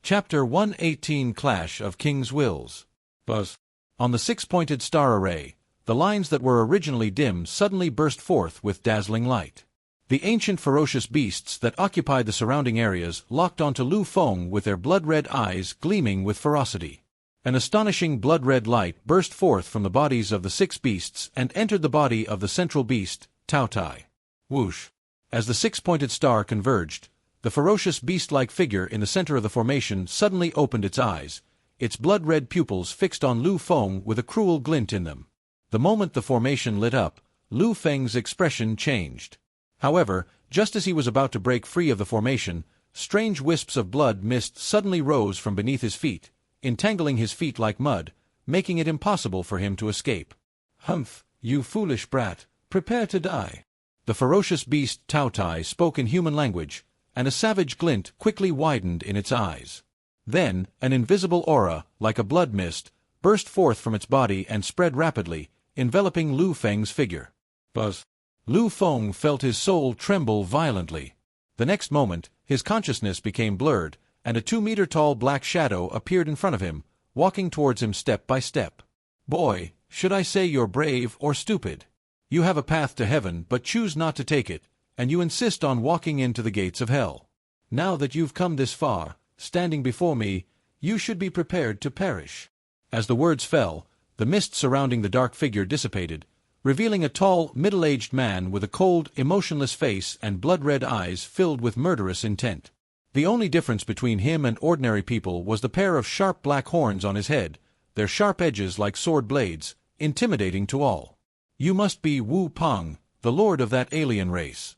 Chapter 118 Clash of Kings' Wills. Buzz. On the six-pointed star array, the lines that were originally dim suddenly burst forth with dazzling light. The ancient ferocious beasts that occupied the surrounding areas locked onto Liu Feng with their blood-red eyes gleaming with ferocity. An astonishing blood-red light burst forth from the bodies of the six beasts and entered the body of the central beast, Tao Tai. Whoosh! As the six-pointed star converged, the ferocious beast-like figure in the center of the formation suddenly opened its eyes, its blood-red pupils fixed on Liu Feng with a cruel glint in them. The moment the formation lit up, Liu Feng's expression changed. However, just as he was about to break free of the formation, strange wisps of blood mist suddenly rose from beneath his feet, entangling his feet like mud, making it impossible for him to escape. "Humph, you foolish brat, prepare to die." The ferocious beast Tao Tai spoke in human language, and a savage glint quickly widened in its eyes. Then, an invisible aura, like a blood mist, burst forth from its body and spread rapidly, enveloping Liu Feng's figure. Buzz. Liu Feng felt his soul tremble violently. The next moment, his consciousness became blurred, and a 2-meter-tall black shadow appeared in front of him, walking towards him step by step. "Boy, should I say you're brave or stupid? You have a path to heaven but choose not to take it, and you insist on walking into the gates of hell. Now that you've come this far, standing before me, you should be prepared to perish." As the words fell, the mist surrounding the dark figure dissipated, revealing a tall, middle-aged man with a cold, emotionless face and blood-red eyes filled with murderous intent. The only difference between him and ordinary people was the pair of sharp black horns on his head, their sharp edges like sword blades, intimidating to all. "You must be Wu Peng, the lord of that alien race."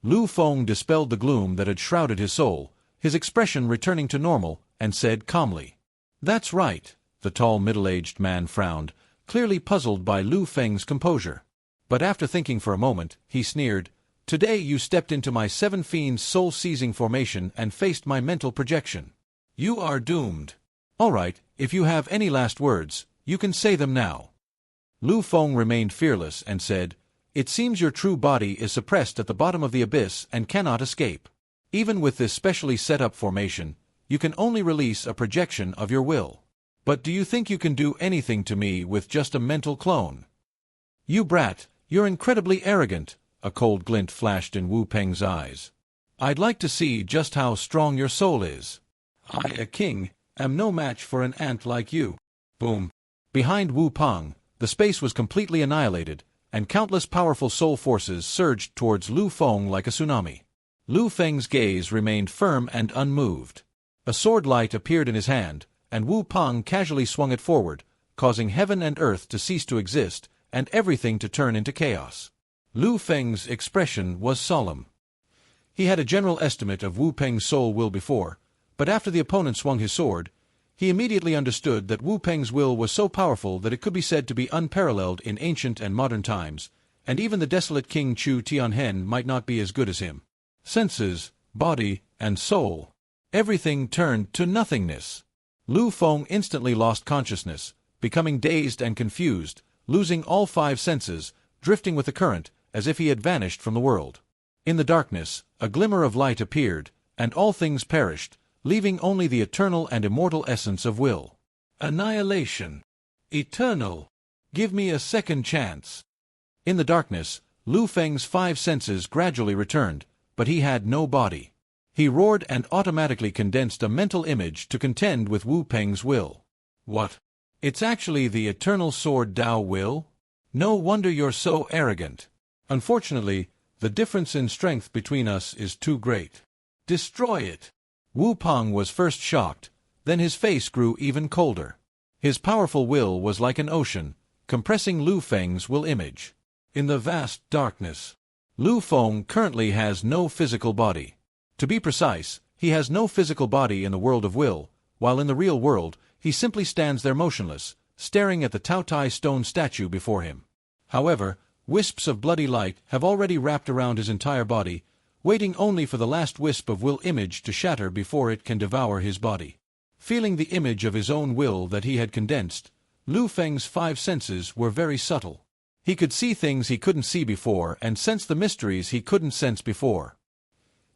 Liu Feng dispelled the gloom that had shrouded his soul, his expression returning to normal, and said calmly, "That's right." The tall middle-aged man frowned, clearly puzzled by Liu Feng's composure. But after thinking for a moment, he sneered, "Today you stepped into my Seven Fiends soul-seizing formation and faced my mental projection. You are doomed. All right, if you have any last words, you can say them now." Liu Feng remained fearless and said, "It seems your true body is suppressed at the bottom of the abyss and cannot escape. Even with this specially set-up formation, you can only release a projection of your will. But do you think you can do anything to me with just a mental clone?" "You brat, you're incredibly arrogant," a cold glint flashed in Wu Peng's eyes. "I'd like to see just how strong your soul is. I, a king, am no match for an ant like you." Boom. Behind Wu Peng, the space was completely annihilated, and countless powerful soul forces surged towards Liu Feng like a tsunami. Liu Feng's gaze remained firm and unmoved. A sword light appeared in his hand, and Wu Peng casually swung it forward, causing heaven and earth to cease to exist, and everything to turn into chaos. Liu Feng's expression was solemn. He had a general estimate of Wu Peng's soul will before, but after the opponent swung his sword, he immediately understood that Wu Peng's will was so powerful that it could be said to be unparalleled in ancient and modern times, and even the desolate King Chu Tianhen might not be as good as him. Senses, body, and soul. Everything turned to nothingness. Liu Feng instantly lost consciousness, becoming dazed and confused, losing all 5 senses, drifting with the current, as if he had vanished from the world. In the darkness, a glimmer of light appeared, and all things perished, leaving only the eternal and immortal essence of will. Annihilation. Eternal. Give me a second chance. In the darkness, Liu Feng's 5 senses gradually returned, but he had no body. He roared and automatically condensed a mental image to contend with Wu Peng's will. "What? It's actually the eternal sword Dao will? No wonder you're so arrogant. Unfortunately, the difference in strength between us is too great. Destroy it." Wu Peng was first shocked, then his face grew even colder. His powerful will was like an ocean, compressing Liu Feng's will image. In the vast darkness, Liu Feng currently has no physical body. To be precise, he has no physical body in the world of will, while in the real world, he simply stands there motionless, staring at the Tao Tai stone statue before him. However, wisps of bloody light have already wrapped around his entire body, waiting only for the last wisp of will image to shatter before it can devour his body. Feeling the image of his own will that he had condensed, Liu Feng's 5 senses were very subtle. He could see things he couldn't see before and sense the mysteries he couldn't sense before.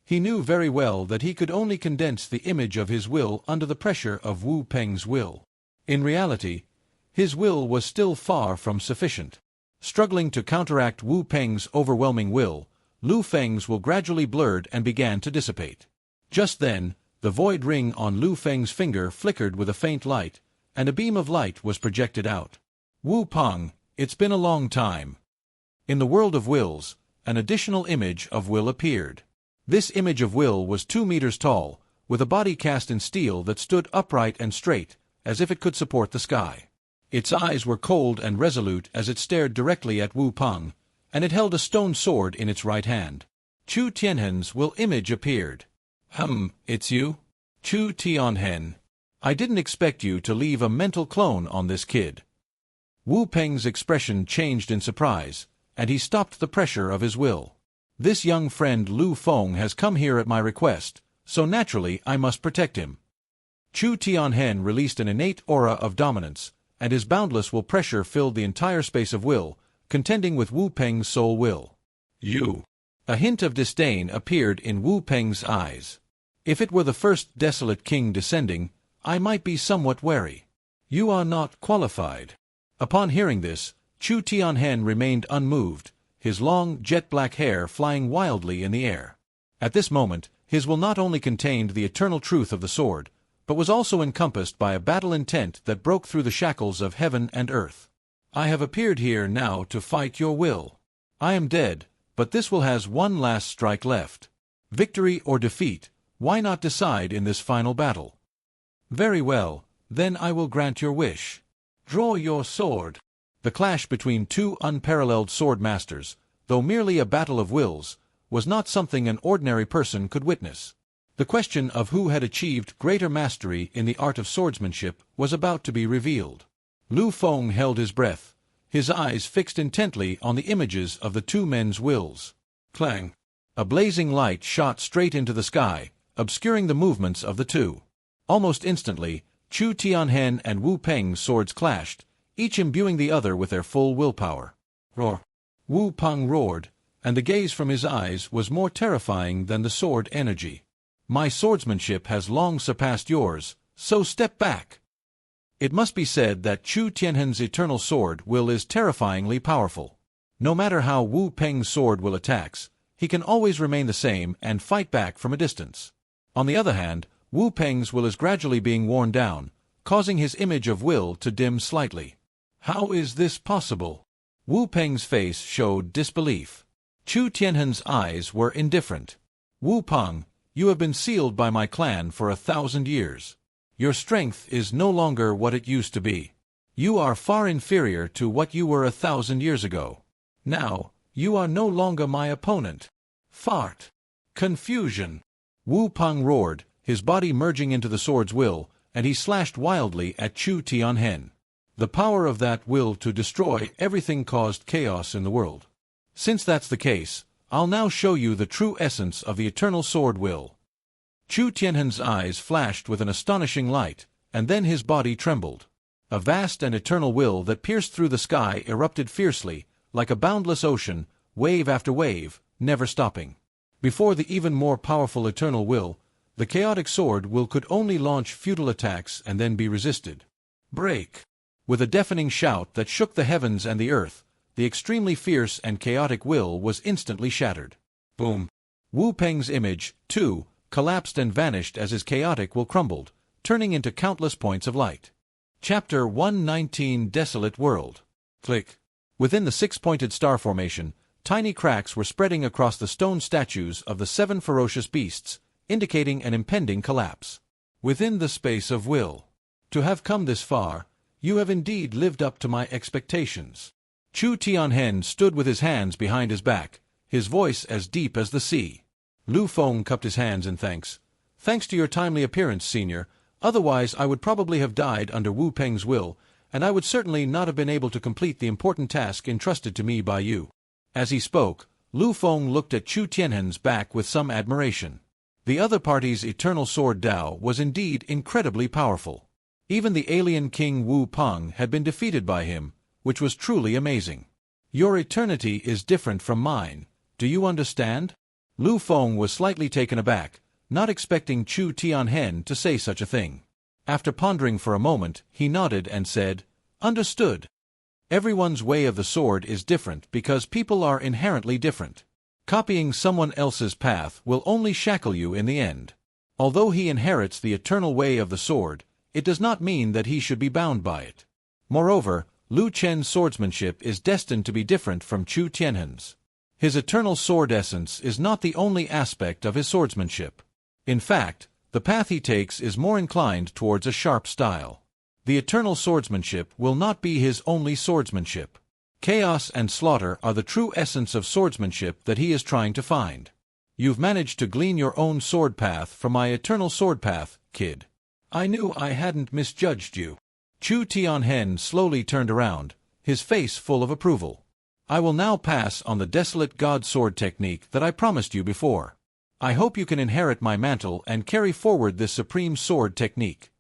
He knew very well that he could only condense the image of his will under the pressure of Wu Peng's will. In reality, his will was still far from sufficient. Struggling to counteract Wu Peng's overwhelming will, Liu Feng's will gradually blurred and began to dissipate. Just then, the void ring on Liu Feng's finger flickered with a faint light, and a beam of light was projected out. Wu Peng, it's been a long time. In the world of wills, an additional image of will appeared. This image of will was 2 meters tall, with a body cast in steel that stood upright and straight, as if it could support the sky. Its eyes were cold and resolute as it stared directly at Wu Peng, and it held a stone sword in its right hand. Chu Tianhen's will image appeared. It's you? Chu Tianhen. I didn't expect you to leave a mental clone on this kid. Wu Peng's expression changed in surprise, and he stopped the pressure of his will. This young friend Liu Feng has come here at my request, so naturally I must protect him. Chu Tianhen released an innate aura of dominance, and his boundless will pressure filled the entire space of will, contending with Wu Peng's soul will. You. A hint of disdain appeared in Wu Peng's eyes. If it were the first desolate king descending, I might be somewhat wary. You are not qualified. Upon hearing this, Chu Tianhen remained unmoved, his long, jet-black hair flying wildly in the air. At this moment, his will not only contained the eternal truth of the sword, but was also encompassed by a battle intent that broke through the shackles of heaven and earth. I have appeared here now to fight your will. I am dead, but this will has one last strike left. Victory or defeat, why not decide in this final battle? Very well, then I will grant your wish. Draw your sword. The clash between two unparalleled sword masters, though merely a battle of wills, was not something an ordinary person could witness. The question of who had achieved greater mastery in the art of swordsmanship was about to be revealed. Liu Feng held his breath, his eyes fixed intently on the images of the two men's wills. Clang! A blazing light shot straight into the sky, obscuring the movements of the two. Almost instantly, Chu Tianhen and Wu Peng's swords clashed, each imbuing the other with their full willpower. Roar! Wu Peng roared, and the gaze from his eyes was more terrifying than the sword energy. My swordsmanship has long surpassed yours, so step back. It must be said that Chu Tianhen's eternal sword will is terrifyingly powerful. No matter how Wu Peng's sword will attacks, he can always remain the same and fight back from a distance. On the other hand, Wu Peng's will is gradually being worn down, causing his image of will to dim slightly. How is this possible? Wu Peng's face showed disbelief. Chu Tianhen's eyes were indifferent. Wu Peng, you have been sealed by my clan for 1,000 years. Your strength is no longer what it used to be. You are far inferior to what you were 1,000 years ago. Now, you are no longer my opponent. Fart. Confusion. Wu Peng roared, his body merging into the sword's will, and he slashed wildly at Chu Tianhen. The power of that will to destroy everything caused chaos in the world. Since that's the case, I'll now show you the true essence of the eternal sword will. Chu Tianhen's eyes flashed with an astonishing light, and then his body trembled. A vast and eternal will that pierced through the sky erupted fiercely, like a boundless ocean, wave after wave, never stopping. Before the even more powerful eternal will, the chaotic sword will could only launch futile attacks and then be resisted. Break! With a deafening shout that shook the heavens and the earth, the extremely fierce and chaotic will was instantly shattered. Boom! Wu Peng's image, too, collapsed and vanished as his chaotic will crumbled, turning into countless points of light. Chapter 119 Desolate World. Click. Within the six-pointed star formation, tiny cracks were spreading across the stone statues of the 7 ferocious beasts, indicating an impending collapse. Within the space of will. To have come this far, you have indeed lived up to my expectations. Chu Tianhen stood with his hands behind his back, his voice as deep as the sea. Liu Feng cupped his hands in thanks. Thanks to your timely appearance, senior. Otherwise I would probably have died under Wu Peng's will, and I would certainly not have been able to complete the important task entrusted to me by you. As he spoke, Liu Feng looked at Chu Tianhen's back with some admiration. The other party's eternal sword Dao was indeed incredibly powerful. Even the alien king Wu Peng had been defeated by him, which was truly amazing. Your eternity is different from mine. Do you understand? Liu Feng was slightly taken aback, not expecting Chu Tianhen to say such a thing. After pondering for a moment, he nodded and said, "Understood. Everyone's way of the sword is different because people are inherently different. Copying someone else's path will only shackle you in the end. Although he inherits the eternal way of the sword, it does not mean that he should be bound by it. Moreover, Liu Chen's swordsmanship is destined to be different from Chu Tianhen's. His eternal sword essence is not the only aspect of his swordsmanship. In fact, the path he takes is more inclined towards a sharp style. The eternal swordsmanship will not be his only swordsmanship. Chaos and slaughter are the true essence of swordsmanship that he is trying to find. You've managed to glean your own sword path from my eternal sword path, kid. I knew I hadn't misjudged you." Chu Tianhen slowly turned around, his face full of approval. "I will now pass on the desolate god sword technique that I promised you before. I hope you can inherit my mantle and carry forward this supreme sword technique."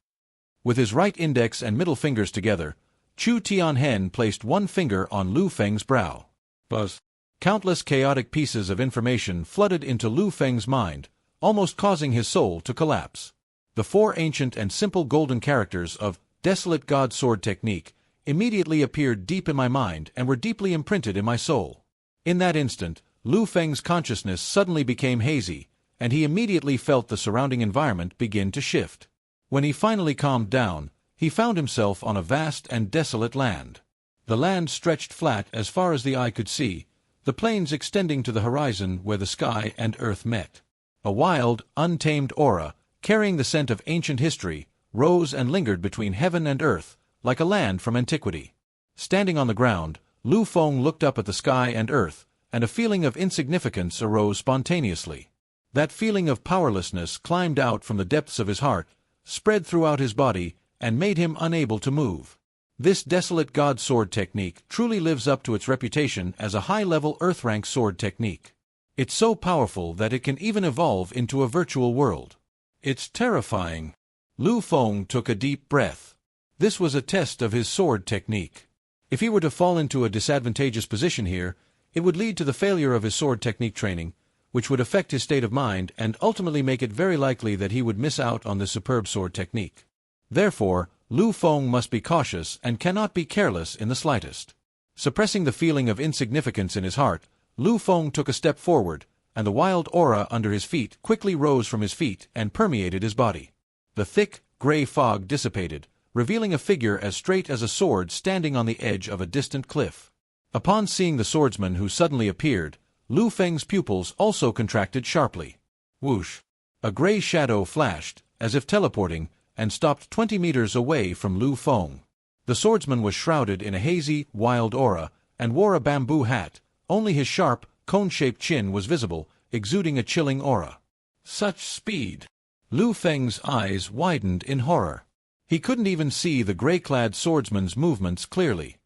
With his right index and middle fingers together, Chu Tianhen placed one finger on Liu Feng's brow. Buzz. Countless chaotic pieces of information flooded into Liu Feng's mind, almost causing his soul to collapse. The 4 ancient and simple golden characters of Desolate God Sword Technique immediately appeared deep in my mind and were deeply imprinted in my soul. In that instant, Liu Feng's consciousness suddenly became hazy, and he immediately felt the surrounding environment begin to shift. When he finally calmed down, he found himself on a vast and desolate land. The land stretched flat as far as the eye could see, the plains extending to the horizon where the sky and earth met. A wild, untamed aura, carrying the scent of ancient history, rose and lingered between heaven and earth, like a land from antiquity. Standing on the ground, Liu Feng looked up at the sky and earth, and a feeling of insignificance arose spontaneously. That feeling of powerlessness climbed out from the depths of his heart, spread throughout his body, and made him unable to move. This desolate god sword technique truly lives up to its reputation as a high-level earth-rank sword technique. It's so powerful that it can even evolve into a virtual world. It's terrifying. Liu Feng took a deep breath. This was a test of his sword technique. If he were to fall into a disadvantageous position here, it would lead to the failure of his sword technique training, which would affect his state of mind and ultimately make it very likely that he would miss out on this superb sword technique. Therefore, Liu Feng must be cautious and cannot be careless in the slightest. Suppressing the feeling of insignificance in his heart, Liu Feng took a step forward, and the wild aura under his feet quickly rose from his feet and permeated his body. The thick, gray fog dissipated, revealing a figure as straight as a sword standing on the edge of a distant cliff. Upon seeing the swordsman who suddenly appeared, Liu Feng's pupils also contracted sharply. Whoosh! A gray shadow flashed, as if teleporting, and stopped 20 meters away from Liu Feng. The swordsman was shrouded in a hazy, wild aura, and wore a bamboo hat. Only his sharp, cone-shaped chin was visible, exuding a chilling aura. Such speed! Liu Feng's eyes widened in horror. He couldn't even see the gray-clad swordsman's movements clearly.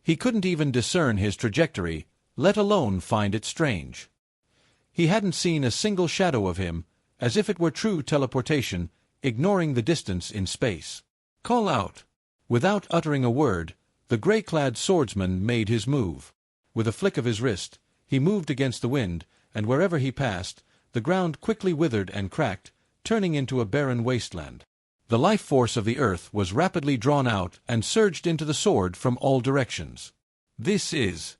He couldn't even discern his trajectory, let alone find it strange. He hadn't seen a single shadow of him, as if it were true teleportation, ignoring the distance in space. Call out! Without uttering a word, the gray-clad swordsman made his move. With a flick of his wrist, he moved against the wind, and wherever he passed, the ground quickly withered and cracked, turning into a barren wasteland. The life force of the earth was rapidly drawn out and surged into the sword from all directions. This is...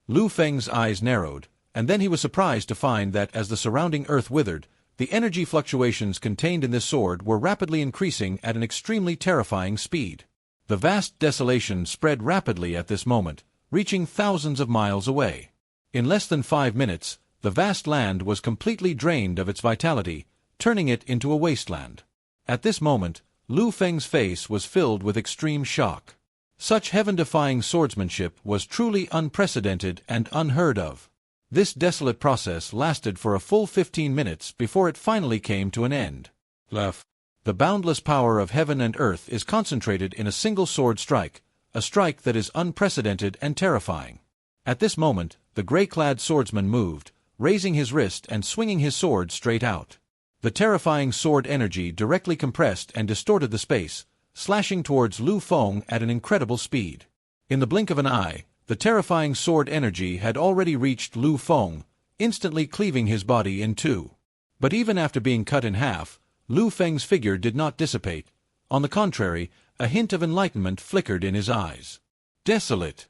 Liu Feng's eyes narrowed, and then he was surprised to find that as the surrounding earth withered, the energy fluctuations contained in this sword were rapidly increasing at an extremely terrifying speed. The vast desolation spread rapidly at this moment, reaching thousands of miles away. In less than 5 minutes, the vast land was completely drained of its vitality, turning it into a wasteland. At this moment, Liu Feng's face was filled with extreme shock. Such heaven-defying swordsmanship was truly unprecedented and unheard of. This desolate process lasted for a full 15 minutes before it finally came to an end. The boundless power of heaven and earth is concentrated in a single sword strike, a strike that is unprecedented and terrifying. At this moment, the gray-clad swordsman moved, raising his wrist and swinging his sword straight out. The terrifying sword energy directly compressed and distorted the space, slashing towards Liu Feng at an incredible speed. In the blink of an eye, the terrifying sword energy had already reached Liu Feng, instantly cleaving his body in two. But even after being cut in half, Liu Feng's figure did not dissipate. On the contrary, a hint of enlightenment flickered in his eyes. Desolate.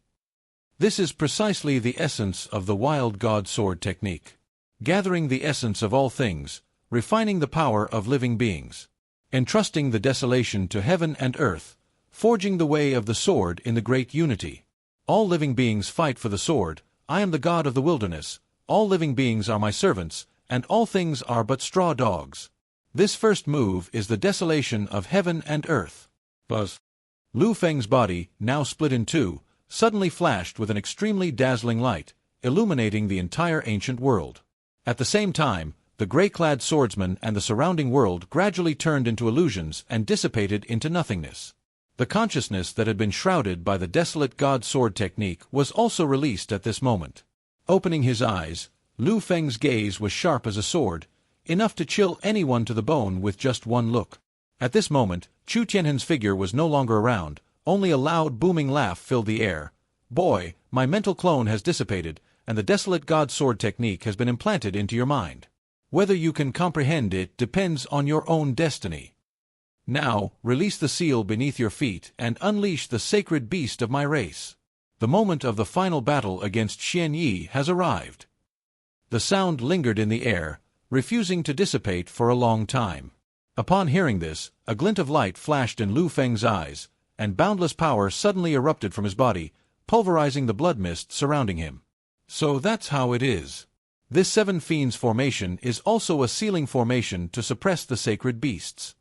This is precisely the essence of the wild god sword technique. Gathering the essence of all things, refining the power of living beings, entrusting the desolation to heaven and earth, forging the way of the sword in the great unity. All living beings fight for the sword. I am the god of the wilderness. All living beings are my servants, and all things are but straw dogs. This first move is the desolation of heaven and earth. Buzz. Liu Feng's body, now split in two, suddenly flashed with an extremely dazzling light, illuminating the entire ancient world. At the same time, the gray-clad swordsman and the surrounding world gradually turned into illusions and dissipated into nothingness. The consciousness that had been shrouded by the desolate god sword technique was also released at this moment. Opening his eyes, Liu Feng's gaze was sharp as a sword, enough to chill anyone to the bone with just one look. At this moment, Chu Tianhen's figure was no longer around, only a loud booming laugh filled the air. Boy, my mental clone has dissipated, and the desolate god sword technique has been implanted into your mind. Whether you can comprehend it depends on your own destiny. Now, release the seal beneath your feet and unleash the sacred beast of my race. The moment of the final battle against Xian Yi has arrived. The sound lingered in the air, refusing to dissipate for a long time. Upon hearing this, a glint of light flashed in Liu Feng's eyes, and boundless power suddenly erupted from his body, pulverizing the blood mist surrounding him. So that's how it is. This Seven Fiends formation is also a sealing formation to suppress the sacred beasts.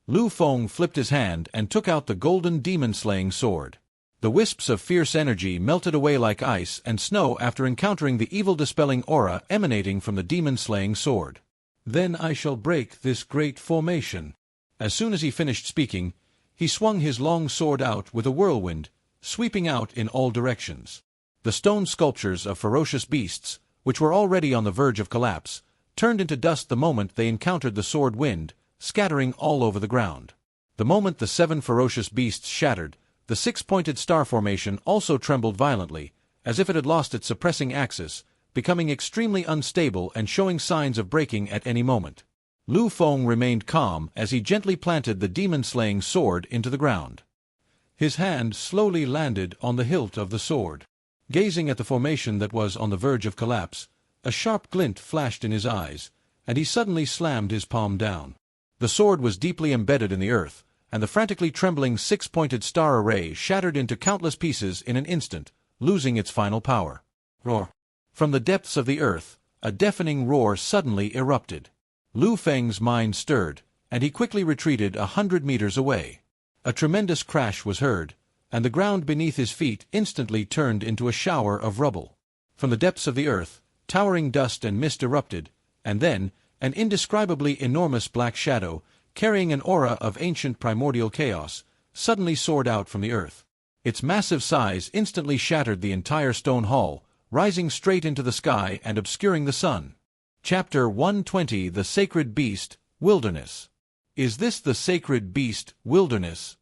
Liu Feng flipped his hand and took out the golden demon-slaying sword. The wisps of fierce energy melted away like ice and snow after encountering the evil-dispelling aura emanating from the demon-slaying sword. Then I shall break this great formation. As soon as he finished speaking, he swung his long sword out with a whirlwind, sweeping out in all directions. The stone sculptures of ferocious beasts, which were already on the verge of collapse, turned into dust the moment they encountered the sword wind, scattering all over the ground. The moment the seven ferocious beasts shattered, the six-pointed star formation also trembled violently, as if it had lost its suppressing axis, becoming extremely unstable and showing signs of breaking at any moment. Liu Feng remained calm as he gently planted the demon-slaying sword into the ground. His hand slowly landed on the hilt of the sword. Gazing at the formation that was on the verge of collapse, a sharp glint flashed in his eyes, and he suddenly slammed his palm down. The sword was deeply embedded in the earth, and the frantically trembling six-pointed star array shattered into countless pieces in an instant, losing its final power. Roar! From the depths of the earth, a deafening roar suddenly erupted. Liu Feng's mind stirred, and he quickly retreated 100 meters away. A tremendous crash was heard, and the ground beneath his feet instantly turned into a shower of rubble. From the depths of the earth, towering dust and mist erupted, and then, an indescribably enormous black shadow, carrying an aura of ancient primordial chaos, suddenly soared out from the earth. Its massive size instantly shattered the entire stone hall, rising straight into the sky and obscuring the sun. Chapter 120 The Sacred Beast, Wilderness. Is this the sacred beast, Wilderness?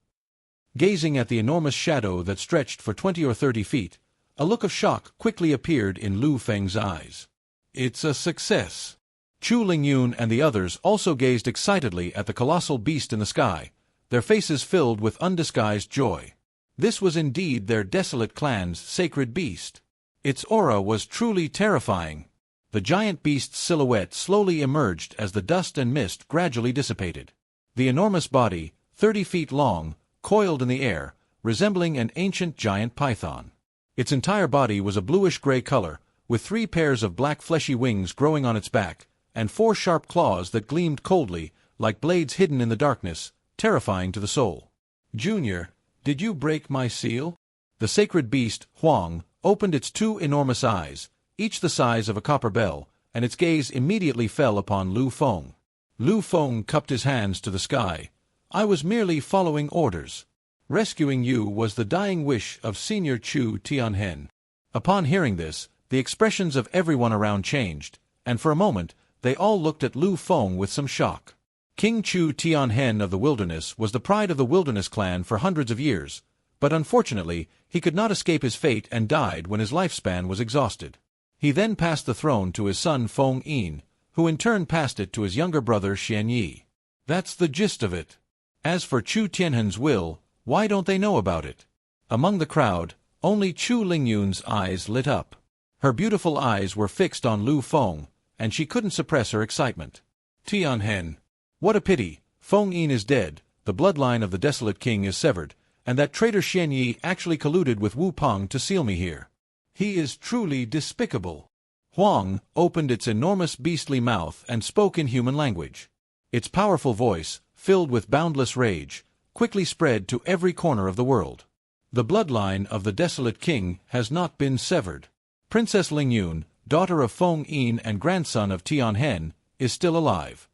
Gazing at the enormous shadow that stretched for 20 or 30 feet, a look of shock quickly appeared in Liu Feng's eyes. It's a success. Chu Lingyun and the others also gazed excitedly at the colossal beast in the sky, their faces filled with undisguised joy. This was indeed their desolate clan's sacred beast. Its aura was truly terrifying. The giant beast's silhouette slowly emerged as the dust and mist gradually dissipated. The enormous body, 30 feet long, coiled in the air, resembling an ancient giant python. Its entire body was a bluish-gray color, with 3 pairs of black fleshy wings growing on its back, and 4 sharp claws that gleamed coldly, like blades hidden in the darkness, terrifying to the soul. Junior, did you break my seal? The sacred beast, Huang, opened its 2 enormous eyes, each the size of a copper bell, and its gaze immediately fell upon Liu Feng. Liu Feng cupped his hands to the sky. I was merely following orders. Rescuing you was the dying wish of Senior Chu Tianhen. Upon hearing this, the expressions of everyone around changed, and for a moment, they all looked at Liu Feng with some shock. King Chu Tianhen of the Wilderness was the pride of the Wilderness clan for hundreds of years, but unfortunately, he could not escape his fate and died when his lifespan was exhausted. He then passed the throne to his son Feng Yin, who in turn passed it to his younger brother Xian Yi. That's the gist of it. As for Chu Tianhen's will, why don't they know about it? Among the crowd, only Chu Lingyun's eyes lit up. Her beautiful eyes were fixed on Liu Feng, and she couldn't suppress her excitement. Tianhen. What a pity, Feng Yin is dead, the bloodline of the desolate king is severed, and that traitor Xian Yi actually colluded with Wu Peng to seal me here. He is truly despicable. Huang opened its enormous beastly mouth and spoke in human language. Its powerful voice, filled with boundless rage, quickly spread to every corner of the world. The bloodline of the desolate king has not been severed. Princess Lingyun, daughter of Feng Yin and grandson of Tianhen, is still alive.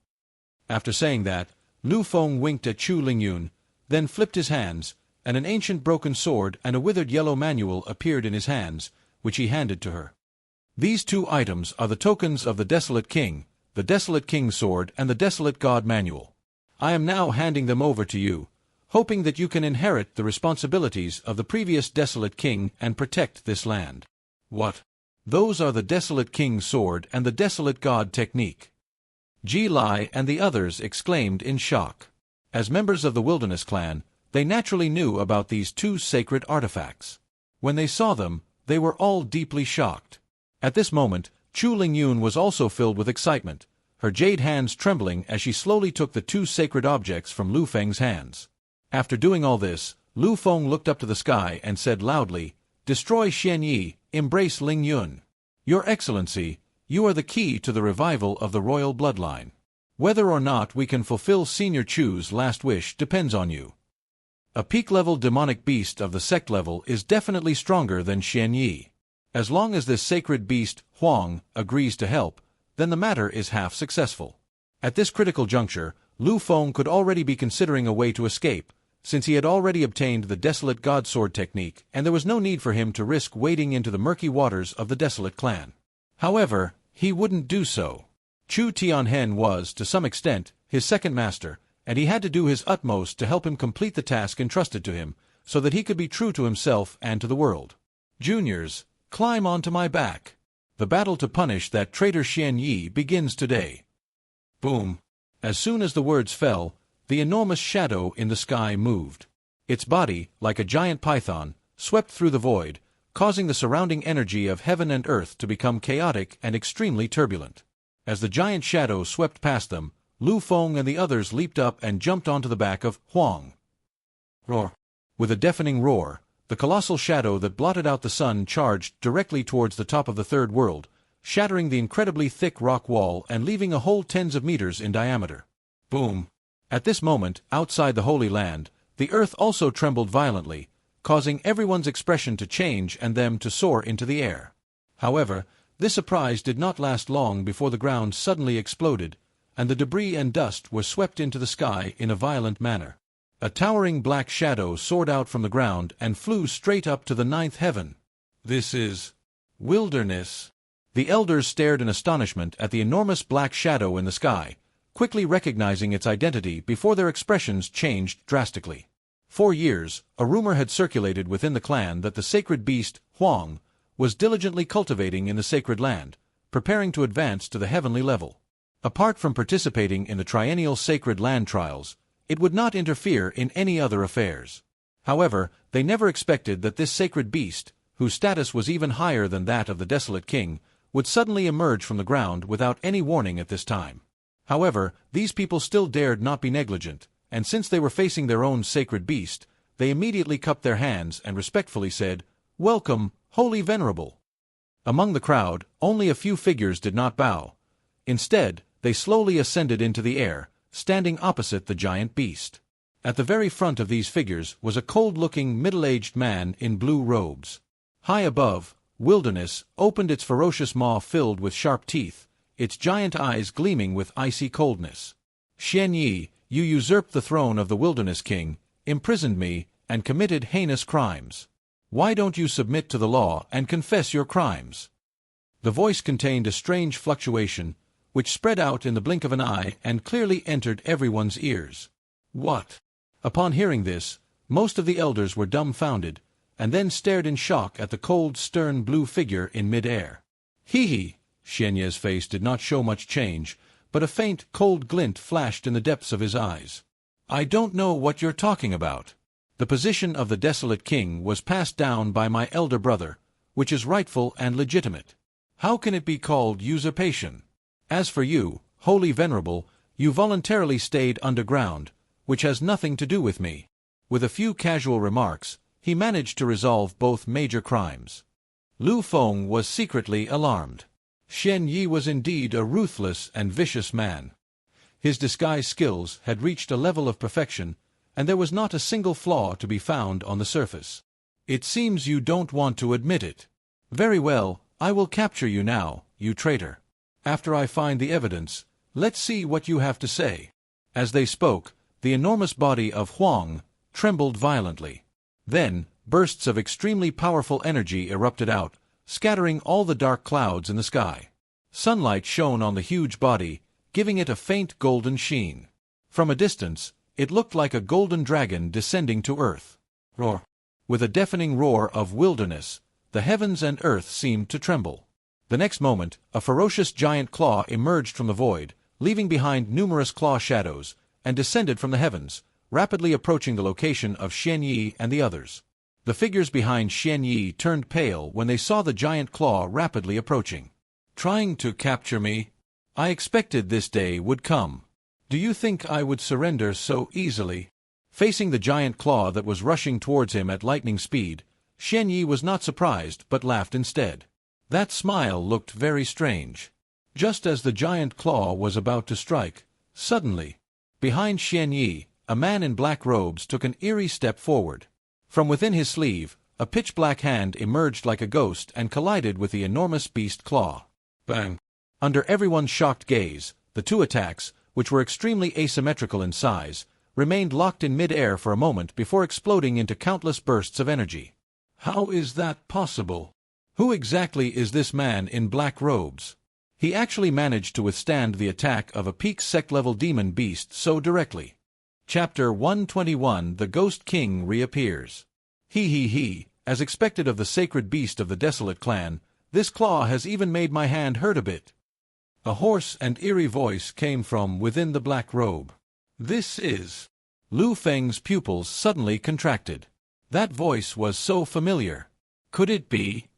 After saying that, Liu Feng winked at Chu Lingyun, then flipped his hands, and an ancient broken sword and a withered yellow manual appeared in his hands, which he handed to her. These two items are the tokens of the desolate king's sword and the desolate god manual. I am now handing them over to you, hoping that you can inherit the responsibilities of the previous desolate king and protect this land. What? Those are the desolate king's sword and the desolate god technique. Ji Lai and the others exclaimed in shock. As members of the Wilderness clan, they naturally knew about these two sacred artifacts. When they saw them, they were all deeply shocked. At this moment, Chu Lingyun was also filled with excitement, her jade hands trembling as she slowly took the two sacred objects from Liu Feng's hands. After doing all this, Liu Feng looked up to the sky and said loudly, "Destroy Xian Yi, embrace Lingyun. Your Excellency, you are the key to the revival of the royal bloodline. Whether or not we can fulfill Senior Chu's last wish depends on you." A peak-level demonic beast of the sect level is definitely stronger than Xian Yi. As long as this sacred beast, Huang, agrees to help, then the matter is half successful. At this critical juncture, Liu Feng could already be considering a way to escape, since he had already obtained the desolate god sword technique, and there was no need for him to risk wading into the murky waters of the desolate clan. However, he wouldn't do so. Chu Tianhen was, to some extent, his second master, and he had to do his utmost to help him complete the task entrusted to him, so that he could be true to himself and to the world. Juniors, climb onto my back. The battle to punish that traitor Xian Yi begins today. Boom. As soon as the words fell, the enormous shadow in the sky moved. Its body, like a giant python, swept through the void, causing the surrounding energy of heaven and earth to become chaotic and extremely turbulent. As the giant shadow swept past them, Liu Feng and the others leaped up and jumped onto the back of Huang. Roar! With a deafening roar, the colossal shadow that blotted out the sun charged directly towards the top of the third world, shattering the incredibly thick rock wall and leaving a hole tens of meters in diameter. Boom! At this moment, outside the Holy Land, the earth also trembled violently, causing everyone's expression to change and them to soar into the air. However, this surprise did not last long before the ground suddenly exploded, and the debris and dust were swept into the sky in a violent manner. A towering black shadow soared out from the ground and flew straight up to the ninth heaven. This is wilderness. The elders stared in astonishment at the enormous black shadow in the sky, quickly recognizing its identity before their expressions changed drastically. For years, a rumor had circulated within the clan that the sacred beast, Huang, was diligently cultivating in the sacred land, preparing to advance to the heavenly level. Apart from participating in the triennial sacred land trials, it would not interfere in any other affairs. However, they never expected that this sacred beast, whose status was even higher than that of the desolate king, would suddenly emerge from the ground without any warning at this time. However, these people still dared not be negligent, and since they were facing their own sacred beast, they immediately cupped their hands and respectfully said, "Welcome, holy venerable." Among the crowd, only a few figures did not bow. Instead, they slowly ascended into the air, standing opposite the giant beast. At the very front of these figures was a cold-looking, middle-aged man in blue robes. High above, Wilderness opened its ferocious maw filled with sharp teeth, its giant eyes gleaming with icy coldness. "Xian Yi, you usurped the throne of the Wilderness King, imprisoned me, and committed heinous crimes. Why don't you submit to the law and confess your crimes?" The voice contained a strange fluctuation, which spread out in the blink of an eye and clearly entered everyone's ears. What? Upon hearing this, most of the elders were dumbfounded, and then stared in shock at the cold, stern blue figure in mid-air. Hee. Xianye's face did not show much change, but a faint, cold glint flashed in the depths of his eyes. I don't know what you're talking about. The position of the desolate king was passed down by my elder brother, which is rightful and legitimate. How can it be called usurpation? As for you, holy venerable, you voluntarily stayed underground, which has nothing to do with me. With a few casual remarks, he managed to resolve both major crimes. Liu Feng was secretly alarmed. Xian Yi was indeed a ruthless and vicious man. His disguise skills had reached a level of perfection, and there was not a single flaw to be found on the surface. It seems you don't want to admit it. Very well, I will capture you now, you traitor. After I find the evidence, let's see what you have to say. As they spoke, the enormous body of Huang trembled violently. Then, bursts of extremely powerful energy erupted out, scattering all the dark clouds in the sky. Sunlight shone on the huge body, giving it a faint golden sheen. From a distance, it looked like a golden dragon descending to earth. Roar! With a deafening roar of wilderness, the heavens and earth seemed to tremble. The next moment, a ferocious giant claw emerged from the void, leaving behind numerous claw shadows, and descended from the heavens, rapidly approaching the location of Xian Yi and the others. The figures behind Xian Yi turned pale when they saw the giant claw rapidly approaching. Trying to capture me? I expected this day would come. Do you think I would surrender so easily? Facing the giant claw that was rushing towards him at lightning speed, Xian Yi was not surprised but laughed instead. That smile looked very strange. Just as the giant claw was about to strike, suddenly, behind Xian Yi, a man in black robes took an eerie step forward. From within his sleeve, a pitch-black hand emerged like a ghost and collided with the enormous beast claw. Bang! Under everyone's shocked gaze, the two attacks, which were extremely asymmetrical in size, remained locked in mid-air for a moment before exploding into countless bursts of energy. How is that possible? Who exactly is this man in black robes? He actually managed to withstand the attack of a peak sect-level demon beast so directly. Chapter 121 The Ghost King Reappears. He, as expected of the sacred beast of the desolate clan, this claw has even made my hand hurt a bit. A hoarse and eerie voice came from within the black robe. This is... Liu Feng's pupils suddenly contracted. That voice was so familiar. Could it be?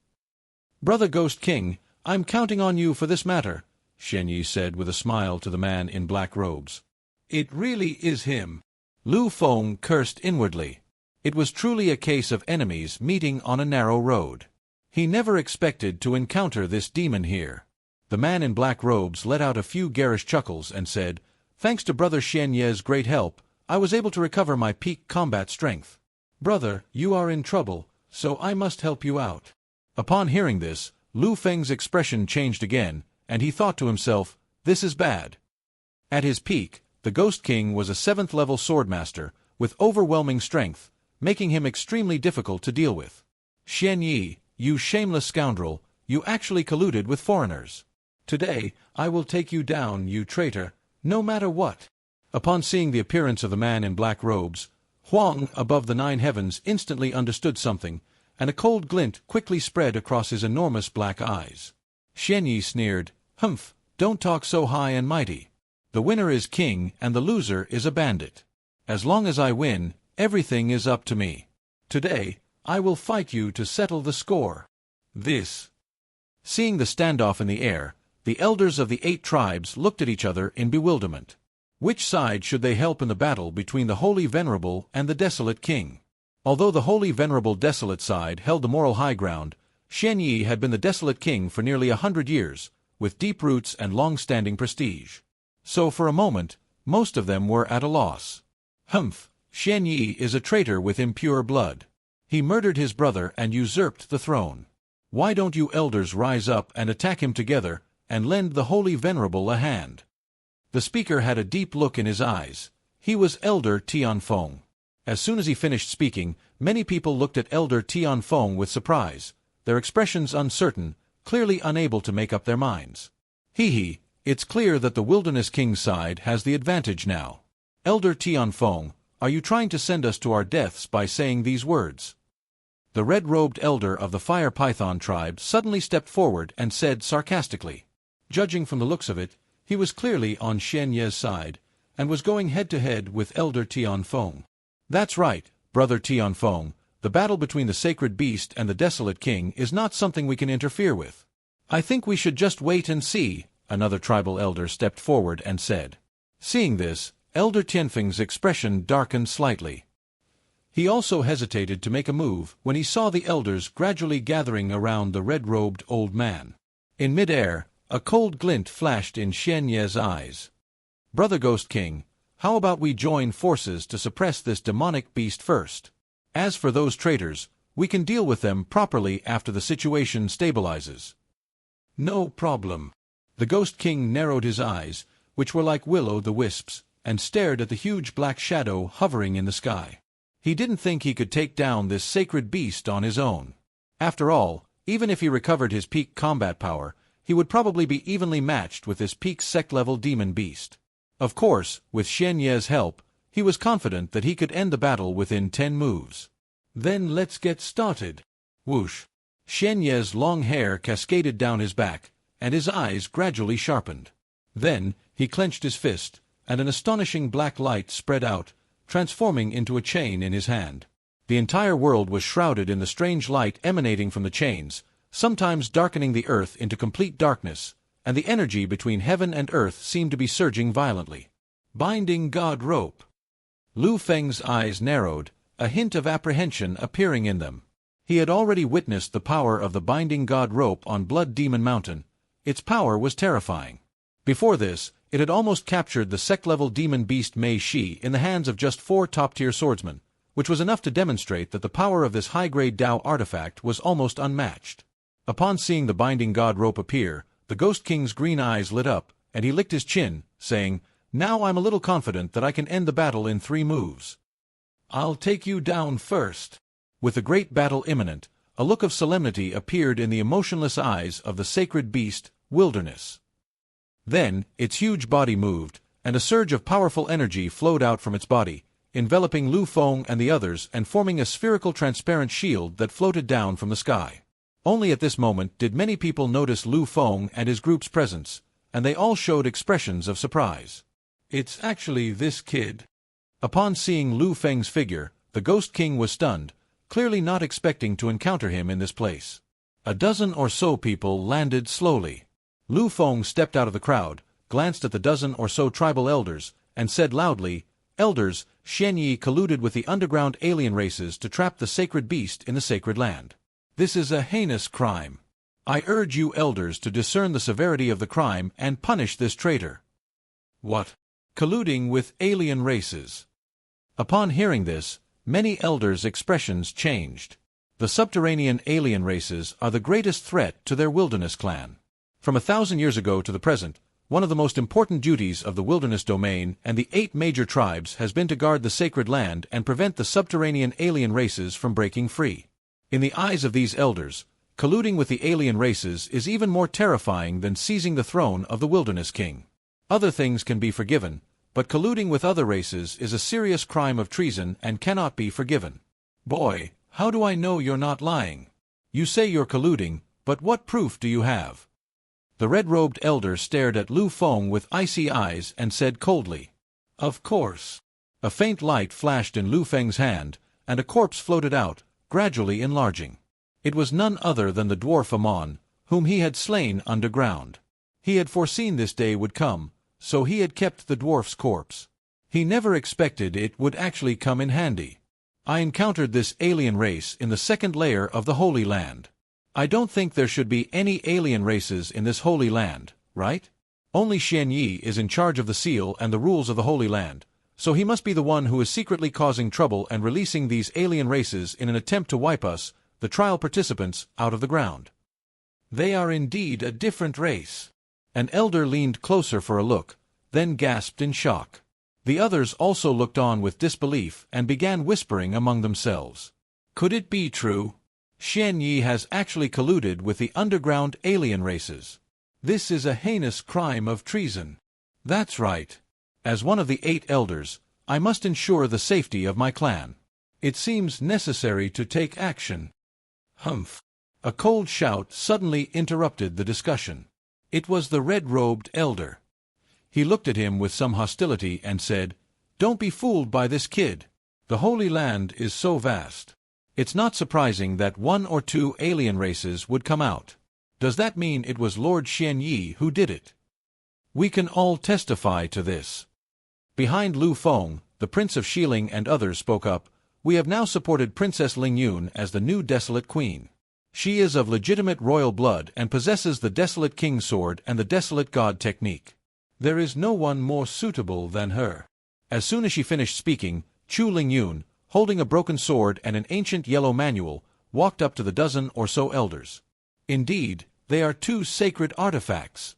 Brother Ghost King, I'm counting on you for this matter, Xian Yi said with a smile to the man in black robes. It really is him. Liu Feng cursed inwardly. It was truly a case of enemies meeting on a narrow road. He never expected to encounter this demon here. The man in black robes let out a few garish chuckles and said, Thanks to Brother Xian Ye's great help, I was able to recover my peak combat strength. Brother, you are in trouble, so I must help you out. Upon hearing this, Liu Feng's expression changed again, and he thought to himself, this is bad. At his peak, the Ghost King was a 7th-level swordmaster, with overwhelming strength, making him extremely difficult to deal with. Xian Yi, you shameless scoundrel, you actually colluded with foreigners. Today, I will take you down, you traitor, no matter what. Upon seeing the appearance of the man in black robes, Huang above the 9 heavens instantly understood something, and a cold glint quickly spread across his enormous black eyes. Xian Yi sneered, Humph, don't talk so high and mighty. The winner is king and the loser is a bandit. As long as I win, everything is up to me. Today, I will fight you to settle the score. This. Seeing the standoff in the air, the elders of the 8 tribes looked at each other in bewilderment. Which side should they help in the battle between the Holy Venerable and the Desolate King? Although the Holy Venerable Desolate side held the moral high ground, Xian Yi had been the Desolate King for nearly 100 years, with deep roots and long-standing prestige. So for a moment, most of them were at a loss. Humph, Xian Yi is a traitor with impure blood. He murdered his brother and usurped the throne. Why don't you elders rise up and attack him together, and lend the Holy Venerable a hand? The speaker had a deep look in his eyes. He was Elder Tianfeng. As soon as he finished speaking, many people looked at Elder Tianfeng with surprise, their expressions uncertain, clearly unable to make up their minds. It's clear that the Wilderness King's side has the advantage now. Elder Tianfeng, are you trying to send us to our deaths by saying these words? The red-robed elder of the fire python tribe suddenly stepped forward and said sarcastically. Judging from the looks of it, he was clearly on Xian Ye's side, and was going head-to-head with Elder Tian Feng. That's right, Brother Tian Feng, the battle between the sacred beast and the desolate king is not something we can interfere with. I think we should just wait and see, another tribal elder stepped forward and said. Seeing this, Elder Tianfeng's expression darkened slightly. He also hesitated to make a move when he saw the elders gradually gathering around the red-robed old man. In mid-air, a cold glint flashed in Xian Ye's eyes. Brother Ghost King, how about we join forces to suppress this demonic beast first? As for those traitors, we can deal with them properly after the situation stabilizes. No problem. The Ghost King narrowed his eyes, which were like will-o'-the-wisps, and stared at the huge black shadow hovering in the sky. He didn't think he could take down this sacred beast on his own. After all, even if he recovered his peak combat power, he would probably be evenly matched with this peak sect-level demon beast. Of course, with Xian Ye's help, he was confident that he could end the battle within 10 moves. Then let's get started. Whoosh! Xian Ye's long hair cascaded down his back, and his eyes gradually sharpened. Then, he clenched his fist, and an astonishing black light spread out, transforming into a chain in his hand. The entire world was shrouded in the strange light emanating from the chains, sometimes darkening the earth into complete darkness, and the energy between heaven and earth seemed to be surging violently. Binding God Rope. Liu Feng's eyes narrowed, a hint of apprehension appearing in them. He had already witnessed the power of the Binding God Rope on Blood Demon Mountain. Its power was terrifying. Before this, it had almost captured the sect-level demon beast Mei Shi in the hands of just 4 top-tier swordsmen, which was enough to demonstrate that the power of this high-grade Dao artifact was almost unmatched. Upon seeing the Binding God Rope appear, the Ghost King's green eyes lit up, and he licked his chin, saying, "Now I'm a little confident that I can end the battle in 3 moves. I'll take you down first." With the great battle imminent, a look of solemnity appeared in the emotionless eyes of the sacred beast, Wilderness. Then, its huge body moved, and a surge of powerful energy flowed out from its body, enveloping Liu Feng and the others and forming a spherical transparent shield that floated down from the sky. Only at this moment did many people notice Liu Feng and his group's presence, and they all showed expressions of surprise. It's actually this kid. Upon seeing Liu Feng's figure, the Ghost King was stunned, clearly not expecting to encounter him in this place. A dozen or so people landed slowly. Liu Feng stepped out of the crowd, glanced at the dozen or so tribal elders, and said loudly, "Elders, Xian Yi colluded with the underground alien races to trap the sacred beast in the sacred land. This is a heinous crime. I urge you elders to discern the severity of the crime and punish this traitor." What? Colluding with alien races? Upon hearing this, many elders' expressions changed. The subterranean alien races are the greatest threat to their wilderness clan. From 1,000 years ago to the present, one of the most important duties of the wilderness domain and the 8 major tribes has been to guard the sacred land and prevent the subterranean alien races from breaking free. In the eyes of these elders, colluding with the alien races is even more terrifying than seizing the throne of the wilderness king. Other things can be forgiven, but colluding with other races is a serious crime of treason and cannot be forgiven. Boy, how do I know you're not lying? You say you're colluding, but what proof do you have? The red-robed elder stared at Liu Feng with icy eyes and said coldly, "Of course." A faint light flashed in Liu Feng's hand, and a corpse floated out, gradually enlarging. It was none other than the dwarf Amon, whom he had slain underground. He had foreseen this day would come, so he had kept the dwarf's corpse. He never expected it would actually come in handy. I encountered this alien race in the 2nd layer of the Holy Land. I don't think there should be any alien races in this Holy Land, right? Only Xian Yi is in charge of the seal and the rules of the Holy Land, so he must be the one who is secretly causing trouble and releasing these alien races in an attempt to wipe us, the trial participants, out of the ground. They are indeed a different race. An elder leaned closer for a look, then gasped in shock. The others also looked on with disbelief and began whispering among themselves. Could it be true? Xian Yi has actually colluded with the underground alien races. This is a heinous crime of treason. That's right. As one of the 8 elders, I must ensure the safety of my clan. It seems necessary to take action. Humph! A cold shout suddenly interrupted the discussion. It was the red-robed elder. He looked at him with some hostility and said, "Don't be fooled by this kid. The Holy Land is so vast. It's not surprising that 1 or 2 alien races would come out. Does that mean it was Lord Xianyi who did it? We can all testify to this." Behind Liu Feng, the Prince of Xiling and others spoke up, "We have now supported Princess Lingyun as the new Desolate Queen. She is of legitimate royal blood and possesses the Desolate King's sword and the Desolate God technique. There is no one more suitable than her." As soon as she finished speaking, Chu Lingyun, holding a broken sword and an ancient yellow manual, walked up to the dozen or so elders. Indeed, they are 2 sacred artifacts.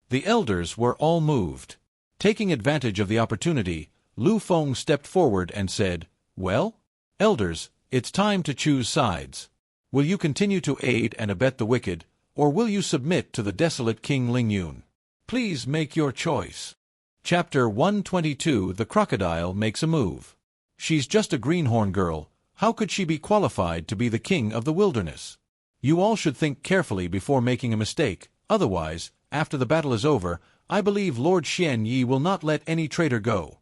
The elders were all moved. Taking advantage of the opportunity, Liu Feng stepped forward and said, "Well, elders, it's time to choose sides. Will you continue to aid and abet the wicked, or will you submit to the desolate King Lingyun? Please make your choice." Chapter 122 The Crocodile Makes a Move. She's just a greenhorn girl. How could she be qualified to be the king of the wilderness? You all should think carefully before making a mistake, otherwise, after the battle is over, I believe Lord Xianyi will not let any traitor go."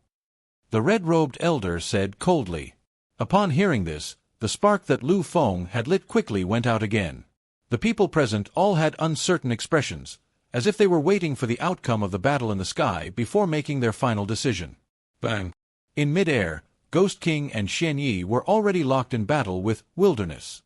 The red-robed elder said coldly. Upon hearing this, the spark that Liu Feng had lit quickly went out again. The people present all had uncertain expressions, as if they were waiting for the outcome of the battle in the sky before making their final decision. Bang! In mid-air, Ghost King and Xianyi were already locked in battle with Wilderness.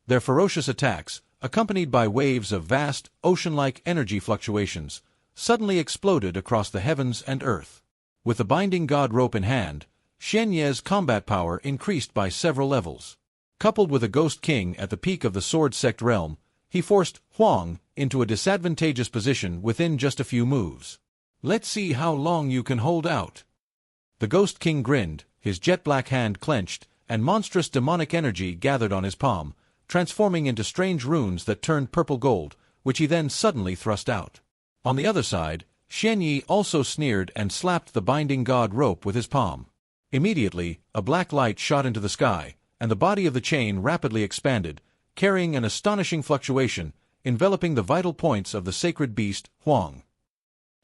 Their ferocious attacks, accompanied by waves of vast, ocean-like energy fluctuations, suddenly exploded across the heavens and earth. With the binding god rope in hand, Xianyi's combat power increased by several levels. Coupled with a Ghost King at the peak of the Sword Sect realm, he forced Huang into a disadvantageous position within just a few moves. "Let's see how long you can hold out." The Ghost King grinned, his jet-black hand clenched, and monstrous demonic energy gathered on his palm, transforming into strange runes that turned purple gold, which he then suddenly thrust out. On the other side, Xianyi also sneered and slapped the binding god rope with his palm. Immediately, a black light shot into the sky, and the body of the chain rapidly expanded, carrying an astonishing fluctuation, enveloping the vital points of the sacred beast, Huang.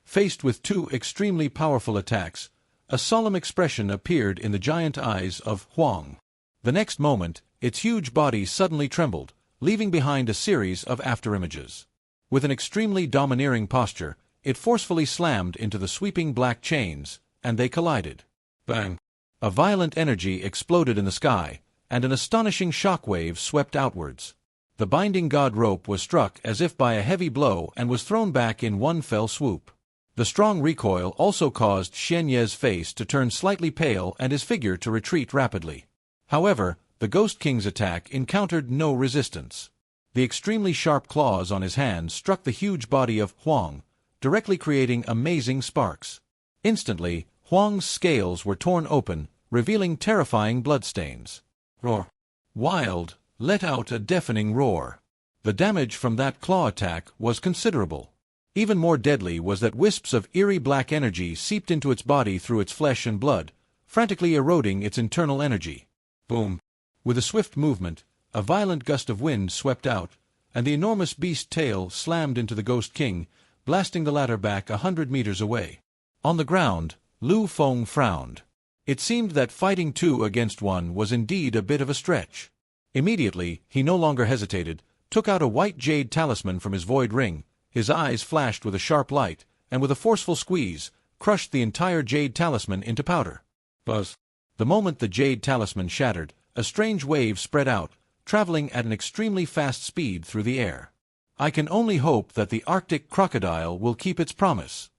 Faced with 2 extremely powerful attacks, a solemn expression appeared in the giant eyes of Huang. The next moment, its huge body suddenly trembled, leaving behind a series of afterimages. With an extremely domineering posture, it forcefully slammed into the sweeping black chains, and they collided. Bang! A violent energy exploded in the sky, and an astonishing shockwave swept outwards. The binding god rope was struck as if by a heavy blow and was thrown back in one fell swoop. The strong recoil also caused Xianyi's face to turn slightly pale and his figure to retreat rapidly. However, the Ghost King's attack encountered no resistance. The extremely sharp claws on his hands struck the huge body of Huang, directly creating amazing sparks. Instantly, Huang's scales were torn open, revealing terrifying bloodstains. Roar! Wild let out a deafening roar. The damage from that claw attack was considerable. Even more deadly was that wisps of eerie black energy seeped into its body through its flesh and blood, frantically eroding its internal energy. Boom! With a swift movement, a violent gust of wind swept out, and the enormous beast's tail slammed into the Ghost King, blasting the latter back 100 meters away. On the ground, Liu Feng frowned. It seemed that fighting 2 against 1 was indeed a bit of a stretch. Immediately, he no longer hesitated, took out a white jade talisman from his void ring, his eyes flashed with a sharp light, and with a forceful squeeze, crushed the entire jade talisman into powder. Buzz! The moment the jade talisman shattered, a strange wave spread out, traveling at an extremely fast speed through the air. "I can only hope that the Arctic crocodile will keep its promise,"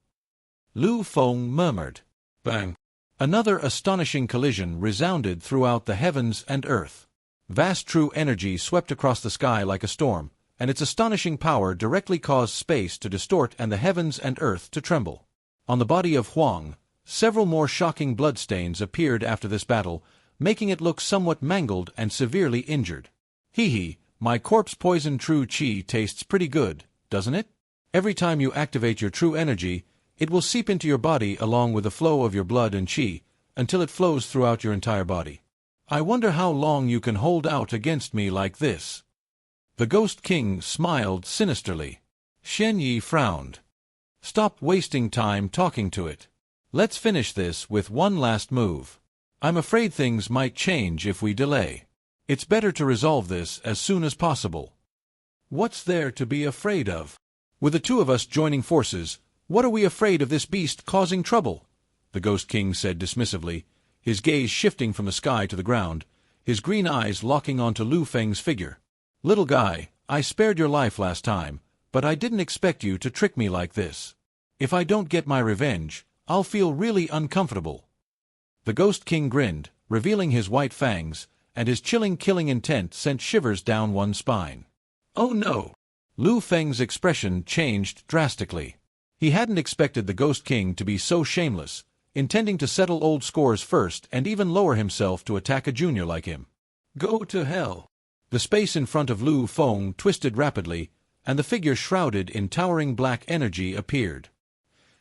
Liu Feng murmured. Bang! Another astonishing collision resounded throughout the heavens and earth. Vast true energy swept across the sky like a storm, and its astonishing power directly caused space to distort and the heavens and earth to tremble. On the body of Huang, several more shocking bloodstains appeared after this battle, making it look somewhat mangled and severely injured. "Hee, my corpse-poisoned true chi tastes pretty good, doesn't it? Every time you activate your true energy, it will seep into your body along with the flow of your blood and chi, until it flows throughout your entire body. I wonder how long you can hold out against me like this." The Ghost King smiled sinisterly. Shen Yi frowned. "Stop wasting time talking to it. Let's finish this with one last move. I'm afraid things might change if we delay. It's better to resolve this as soon as possible." "What's there to be afraid of? With the two of us joining forces, what are we afraid of this beast causing trouble?" the Ghost King said dismissively, his gaze shifting from the sky to the ground, his green eyes locking onto Liu Feng's figure. "Little guy, I spared your life last time, but I didn't expect you to trick me like this. If I don't get my revenge, I'll feel really uncomfortable." The Ghost King grinned, revealing his white fangs, and his chilling killing intent sent shivers down one's spine. "Oh no!" Liu Feng's expression changed drastically. He hadn't expected the Ghost King to be so shameless, intending to settle old scores first and even lower himself to attack a junior like him. "Go to hell!" The space in front of Liu Feng twisted rapidly, and the figure shrouded in towering black energy appeared.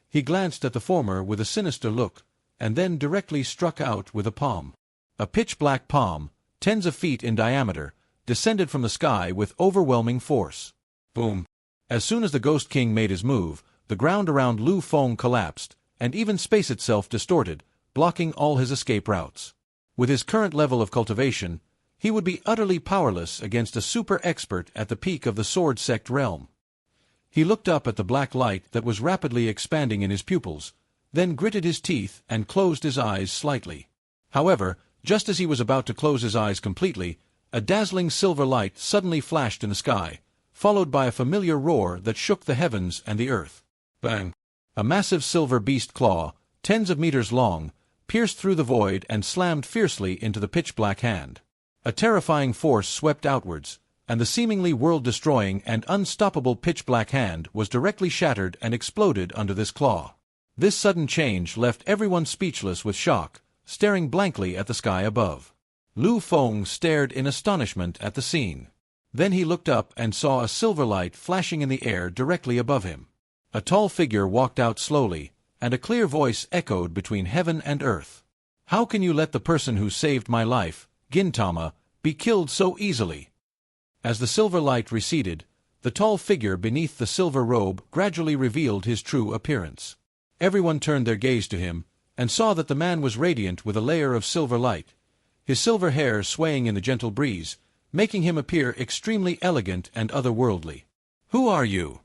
He glanced at the former with a sinister look, and then directly struck out with a palm. A pitch-black palm, tens of feet in diameter, descended from the sky with overwhelming force. Boom! As soon as the Ghost King made his move, the ground around Liu Feng collapsed, and even space itself distorted, blocking all his escape routes. With his current level of cultivation, he would be utterly powerless against a super expert at the peak of the sword sect realm. He looked up at the black light that was rapidly expanding in his pupils, then gritted his teeth and closed his eyes slightly. However, just as he was about to close his eyes completely, a dazzling silver light suddenly flashed in the sky, followed by a familiar roar that shook the heavens and the earth. Bang! A massive silver beast claw, tens of meters long, pierced through the void and slammed fiercely into the pitch-black hand. A terrifying force swept outwards, and the seemingly world-destroying and unstoppable pitch-black hand was directly shattered and exploded under this claw. This sudden change left everyone speechless with shock, staring blankly at the sky above. Liu Feng stared in astonishment at the scene. Then he looked up and saw a silver light flashing in the air directly above him. A tall figure walked out slowly, and a clear voice echoed between heaven and earth. "How can you let the person who saved my life, Gintama, be killed so easily?" As the silver light receded, the tall figure beneath the silver robe gradually revealed his true appearance. Everyone turned their gaze to him, and saw that the man was radiant with a layer of silver light, his silver hair swaying in the gentle breeze, making him appear extremely elegant and otherworldly. "Who are you?"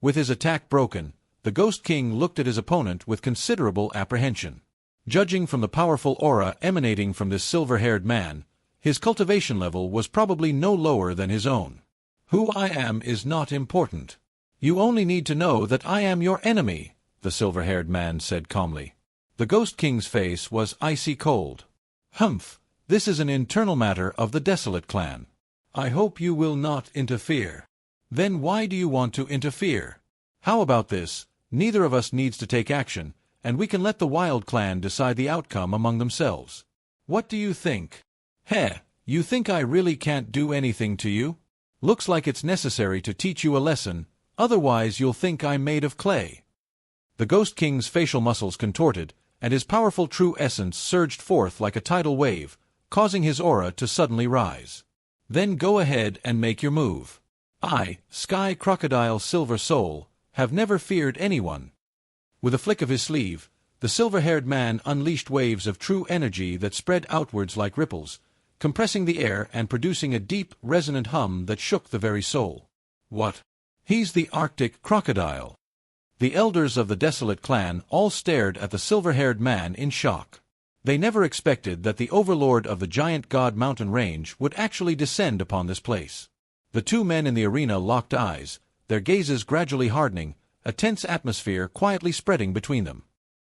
With his attack broken, the Ghost King looked at his opponent with considerable apprehension. Judging from the powerful aura emanating from this silver-haired man, his cultivation level was probably no lower than his own. "Who I am is not important. You only need to know that I am your enemy," the silver-haired man said calmly. The Ghost King's face was icy cold. "Humph, this is an internal matter of the Desolate clan. I hope you will not interfere." "Then why do you want to interfere? How about this? Neither of us needs to take action, and we can let the Wild Clan decide the outcome among themselves. What do you think?" "Heh, you think I really can't do anything to you? Looks like it's necessary to teach you a lesson, otherwise you'll think I'm made of clay." The Ghost King's facial muscles contorted, and his powerful true essence surged forth like a tidal wave, causing his aura to suddenly rise. "Then go ahead and make your move. I, Sky Crocodile Silver Soul, have never feared anyone." With a flick of his sleeve, the silver-haired man unleashed waves of true energy that spread outwards like ripples, compressing the air and producing a deep, resonant hum that shook the very soul. "What? He's the Arctic crocodile." The elders of the Desolate clan all stared at the silver-haired man in shock. They never expected that the overlord of the giant god mountain range would actually descend upon this place. The two men in the arena locked eyes, their gazes gradually hardening, a tense atmosphere quietly spreading between them.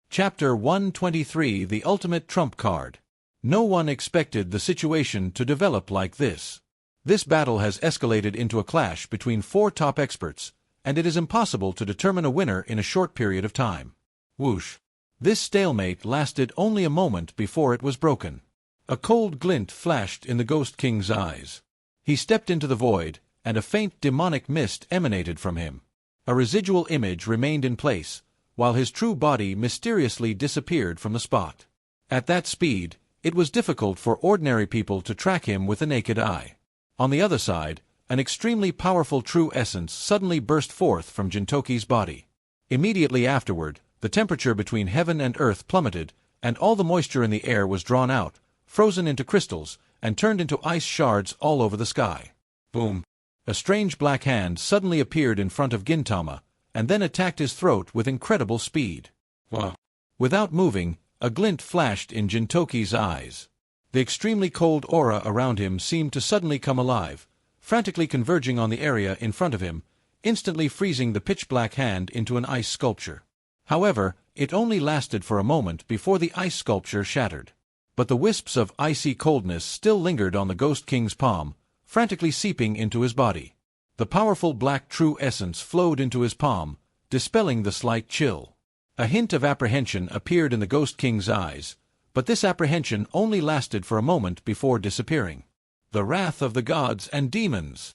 Chapter 123: The Ultimate Trump Card. No one expected the situation to develop like this. This battle has escalated into a clash between four top experts, and it is impossible to determine a winner in a short period of time. Whoosh! This stalemate lasted only a moment before it was broken. A cold glint flashed in the Ghost King's eyes. He stepped into the void, and a faint demonic mist emanated from him. A residual image remained in place, while his true body mysteriously disappeared from the spot. At that speed, it was difficult for ordinary people to track him with the naked eye. On the other side, an extremely powerful true essence suddenly burst forth from Jintoki's body. Immediately afterward, the temperature between heaven and earth plummeted, and all the moisture in the air was drawn out, frozen into crystals, and turned into ice shards all over the sky. Boom! A strange black hand suddenly appeared in front of Gintama, and then attacked his throat with incredible speed. Wow! Without moving, a glint flashed in Jintoki's eyes. The extremely cold aura around him seemed to suddenly come alive, frantically converging on the area in front of him, instantly freezing the pitch-black hand into an ice sculpture. However, it only lasted for a moment before the ice sculpture shattered. But the wisps of icy coldness still lingered on the Ghost King's palm, frantically seeping into his body. The powerful black true essence flowed into his palm, dispelling the slight chill. A hint of apprehension appeared in the Ghost King's eyes, but this apprehension only lasted for a moment before disappearing. The wrath of the gods and demons!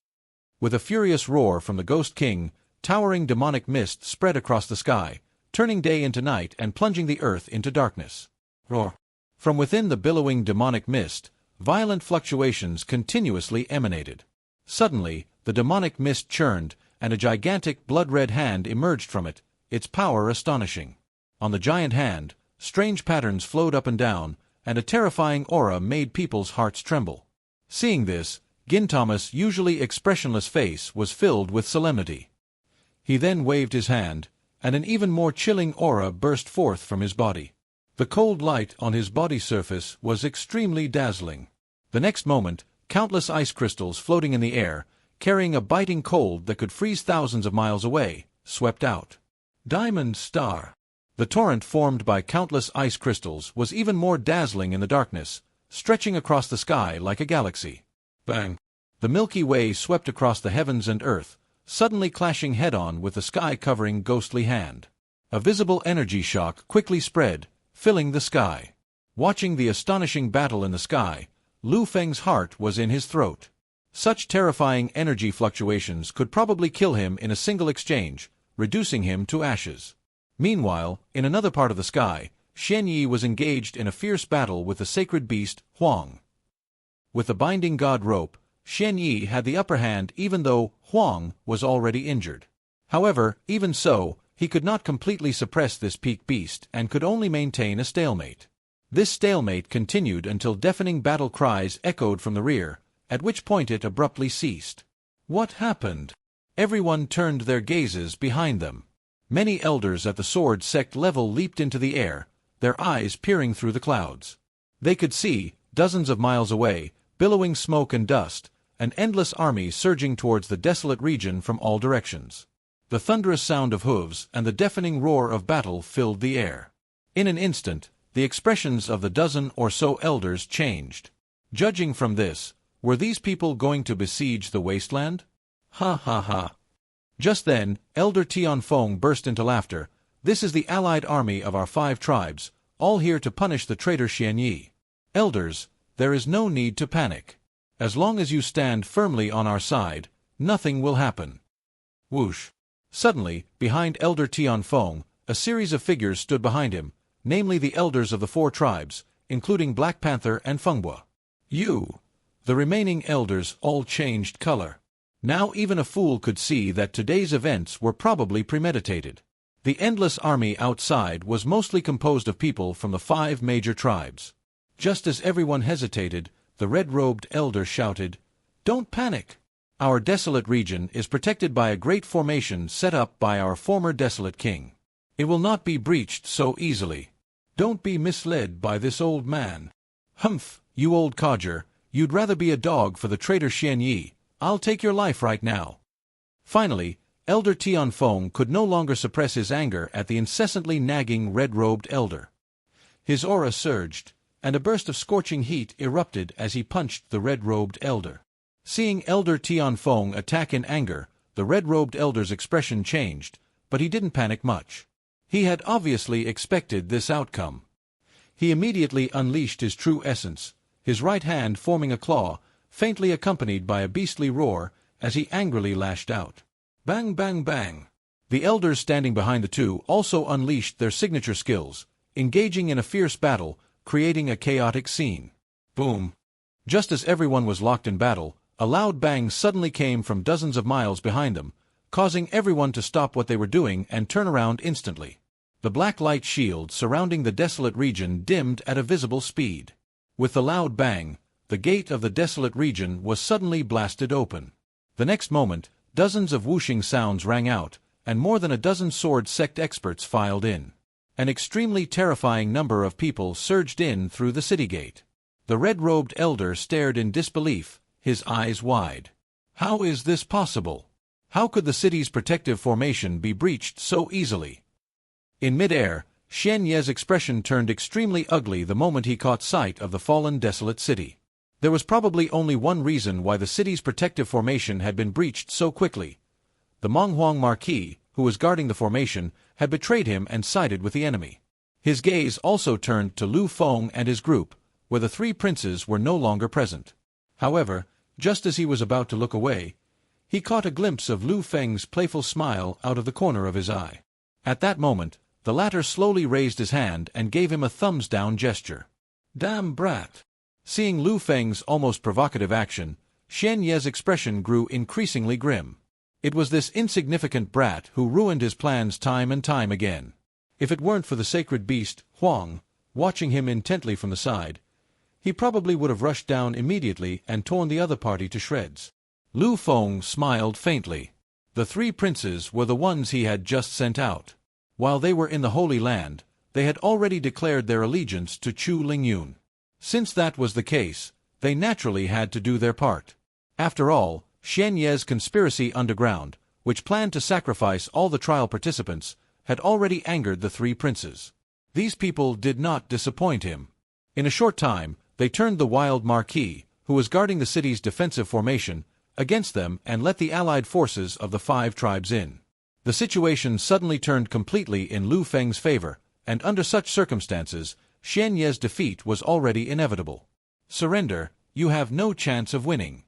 With a furious roar from the Ghost King, towering demonic mist spread across the sky, turning day into night and plunging the earth into darkness. Roar! From within the billowing demonic mist, violent fluctuations continuously emanated. Suddenly, the demonic mist churned, and a gigantic blood-red hand emerged from it, its power astonishing. On the giant hand, strange patterns flowed up and down, and a terrifying aura made people's hearts tremble. Seeing this, Gintama's usually expressionless face was filled with solemnity. He then waved his hand, and an even more chilling aura burst forth from his body. The cold light on his body surface was extremely dazzling. The next moment, countless ice crystals floating in the air, carrying a biting cold that could freeze thousands of miles away, swept out. Diamond Star! The torrent formed by countless ice crystals was even more dazzling in the darkness, stretching across the sky like a galaxy. Bang! The Milky Way swept across the heavens and earth, suddenly clashing head-on with the sky-covering ghostly hand. A visible energy shock quickly spread, filling the sky. Watching the astonishing battle in the sky, Liu Feng's heart was in his throat. Such terrifying energy fluctuations could probably kill him in a single exchange, reducing him to ashes. Meanwhile, in another part of the sky, Xianyi was engaged in a fierce battle with the sacred beast, Huang. With the binding god rope, Xianyi had the upper hand even though Huang was already injured. However, even so, he could not completely suppress this peak beast and could only maintain a stalemate. This stalemate continued until deafening battle cries echoed from the rear, at which point it abruptly ceased. What happened? Everyone turned their gazes behind them. Many elders at the sword sect level leaped into the air, their eyes peering through the clouds. They could see, dozens of miles away, billowing smoke and dust, an endless army surging towards the desolate region from all directions. The thunderous sound of hooves and the deafening roar of battle filled the air. In an instant, the expressions of the dozen or so elders changed. Judging from this, were these people going to besiege the wasteland? Ha ha ha. Just then, Elder Tianfeng burst into laughter. This is the allied army of our 5 tribes, all here to punish the traitor Xianyi. Elders, there is no need to panic. As long as you stand firmly on our side, nothing will happen. Whoosh! Suddenly, behind Elder Tianfeng, a series of figures stood behind him, namely the elders of the 4 tribes, including Black Panther and Fenghua. The remaining elders all changed color. Now even a fool could see that today's events were probably premeditated. The endless army outside was mostly composed of people from the 5 major tribes. Just as everyone hesitated, the red-robed elder shouted, "Don't panic! Our desolate region is protected by a great formation set up by our former desolate king. It will not be breached so easily. Don't be misled by this old man. Humph, you old codger, you'd rather be a dog for the traitor Xianyi. I'll take your life right now." Finally, Elder Tianfeng could no longer suppress his anger at the incessantly nagging red-robed elder. His aura surged, and a burst of scorching heat erupted as he punched the red-robed elder. Seeing Elder Tianfeng attack in anger, the red-robed elder's expression changed, but he didn't panic much. He had obviously expected this outcome. He immediately unleashed his true essence, his right hand forming a claw, faintly accompanied by a beastly roar, as he angrily lashed out. Bang bang bang! The elders standing behind the 2 also unleashed their signature skills, engaging in a fierce battle, creating a chaotic scene. Boom! Just as everyone was locked in battle, A loud bang suddenly came from dozens of miles behind them, causing everyone to stop what they were doing and turn around instantly. The black light shield surrounding the desolate region dimmed at a visible speed. With the loud bang, the gate of the desolate region was suddenly blasted open. The next moment, dozens of whooshing sounds rang out, and more than a dozen sword sect experts filed in. An extremely terrifying number of people surged in through the city gate. The red-robed elder stared in disbelief, his eyes wide. How is this possible? How could the city's protective formation be breached so easily? In mid-air, Xian Ye's expression turned extremely ugly the moment he caught sight of the fallen desolate city. There was probably only one reason why the city's protective formation had been breached so quickly. The Monghuang Marquis, who was guarding the formation, had betrayed him and sided with the enemy. His gaze also turned to Liu Feng and his group, where the three princes were no longer present. However, just as he was about to look away, he caught a glimpse of Liu Feng's playful smile out of the corner of his eye. At that moment, the latter slowly raised his hand and gave him a thumbs-down gesture. Damn brat! Seeing Liu Feng's almost provocative action, Xian Ye's expression grew increasingly grim. It was this insignificant brat who ruined his plans time and time again. If it weren't for the sacred beast, Huang, watching him intently from the side, he probably would have rushed down immediately and torn the other party to shreds. Liu Feng smiled faintly. The three princes were the ones he had just sent out. While they were in the Holy Land, they had already declared their allegiance to Chu Lingyun. Since that was the case, they naturally had to do their part. After all, Xian Ye's conspiracy underground, which planned to sacrifice all the trial participants, had already angered the three princes. These people did not disappoint him. In a short time, they turned the wild Marquis, who was guarding the city's defensive formation, against them and let the allied forces of the five tribes in. The situation suddenly turned completely in Liu Feng's favor, and under such circumstances, Xian Ye's defeat was already inevitable. Surrender, you have no chance of winning.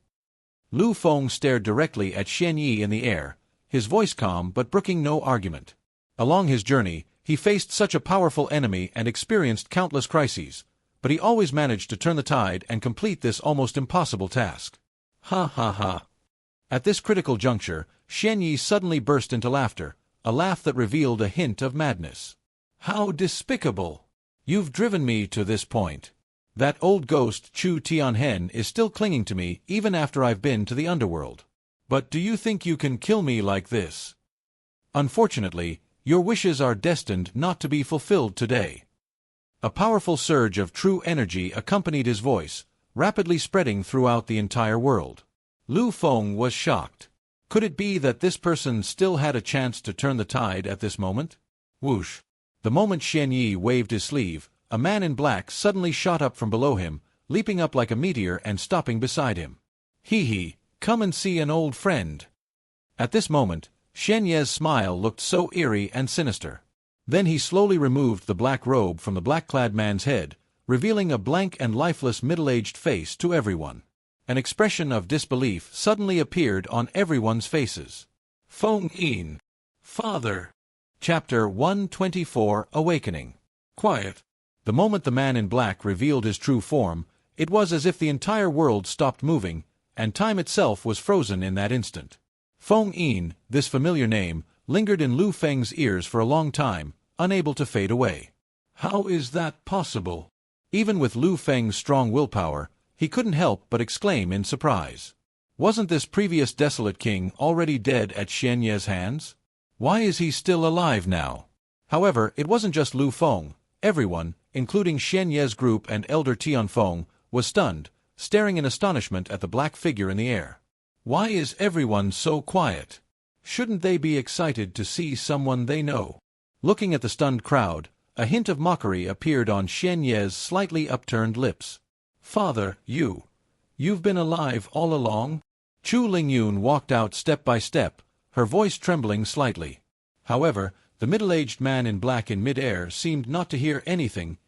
Liu Feng stared directly at Xian Yi in the air, his voice calm but brooking no argument. Along his journey, he faced such a powerful enemy and experienced countless crises, but he always managed to turn the tide and complete this almost impossible task. Ha ha ha. At this critical juncture, Xian Yi suddenly burst into laughter, a laugh that revealed a hint of madness. How despicable! You've driven me to this point. That old ghost Chu Tianhen is still clinging to me even after I've been to the underworld. But do you think you can kill me like this? Unfortunately, your wishes are destined not to be fulfilled today. A powerful surge of true energy accompanied his voice, rapidly spreading throughout the entire world. Liu Feng was shocked. Could it be that this person still had a chance to turn the tide at this moment? Whoosh! The moment Xian Yi waved his sleeve, a man in black suddenly shot up from below him, leaping up like a meteor and stopping beside him. Hee, come and see an old friend. At this moment, Xian Ye's smile looked so eerie and sinister. Then he slowly removed the black robe from the black-clad man's head, revealing a blank and lifeless middle-aged face to everyone. An expression of disbelief suddenly appeared on everyone's faces. Feng Yin. Father. Chapter 124 Awakening. Quiet. The moment the man in black revealed his true form, it was as if the entire world stopped moving, and time itself was frozen in that instant. Feng Yin, this familiar name, lingered in Liu Feng's ears for a long time, unable to fade away. How is that possible? Even with Liu Feng's strong willpower, he couldn't help but exclaim in surprise. Wasn't this previous desolate king already dead at Xian Ye's hands? Why is he still alive now? However, it wasn't just Liu Feng. Everyone, including Xian Ye's group and Elder Tianfeng, was stunned, staring in astonishment at the black figure in the air. Why is everyone so quiet? Shouldn't they be excited to see someone they know? Looking at the stunned crowd, a hint of mockery appeared on Xian Ye's slightly upturned lips. Father, you've been alive all along? Chu Lingyun walked out step by step, her voice trembling slightly. However, the middle-aged man in black in mid-air seemed not to hear anything,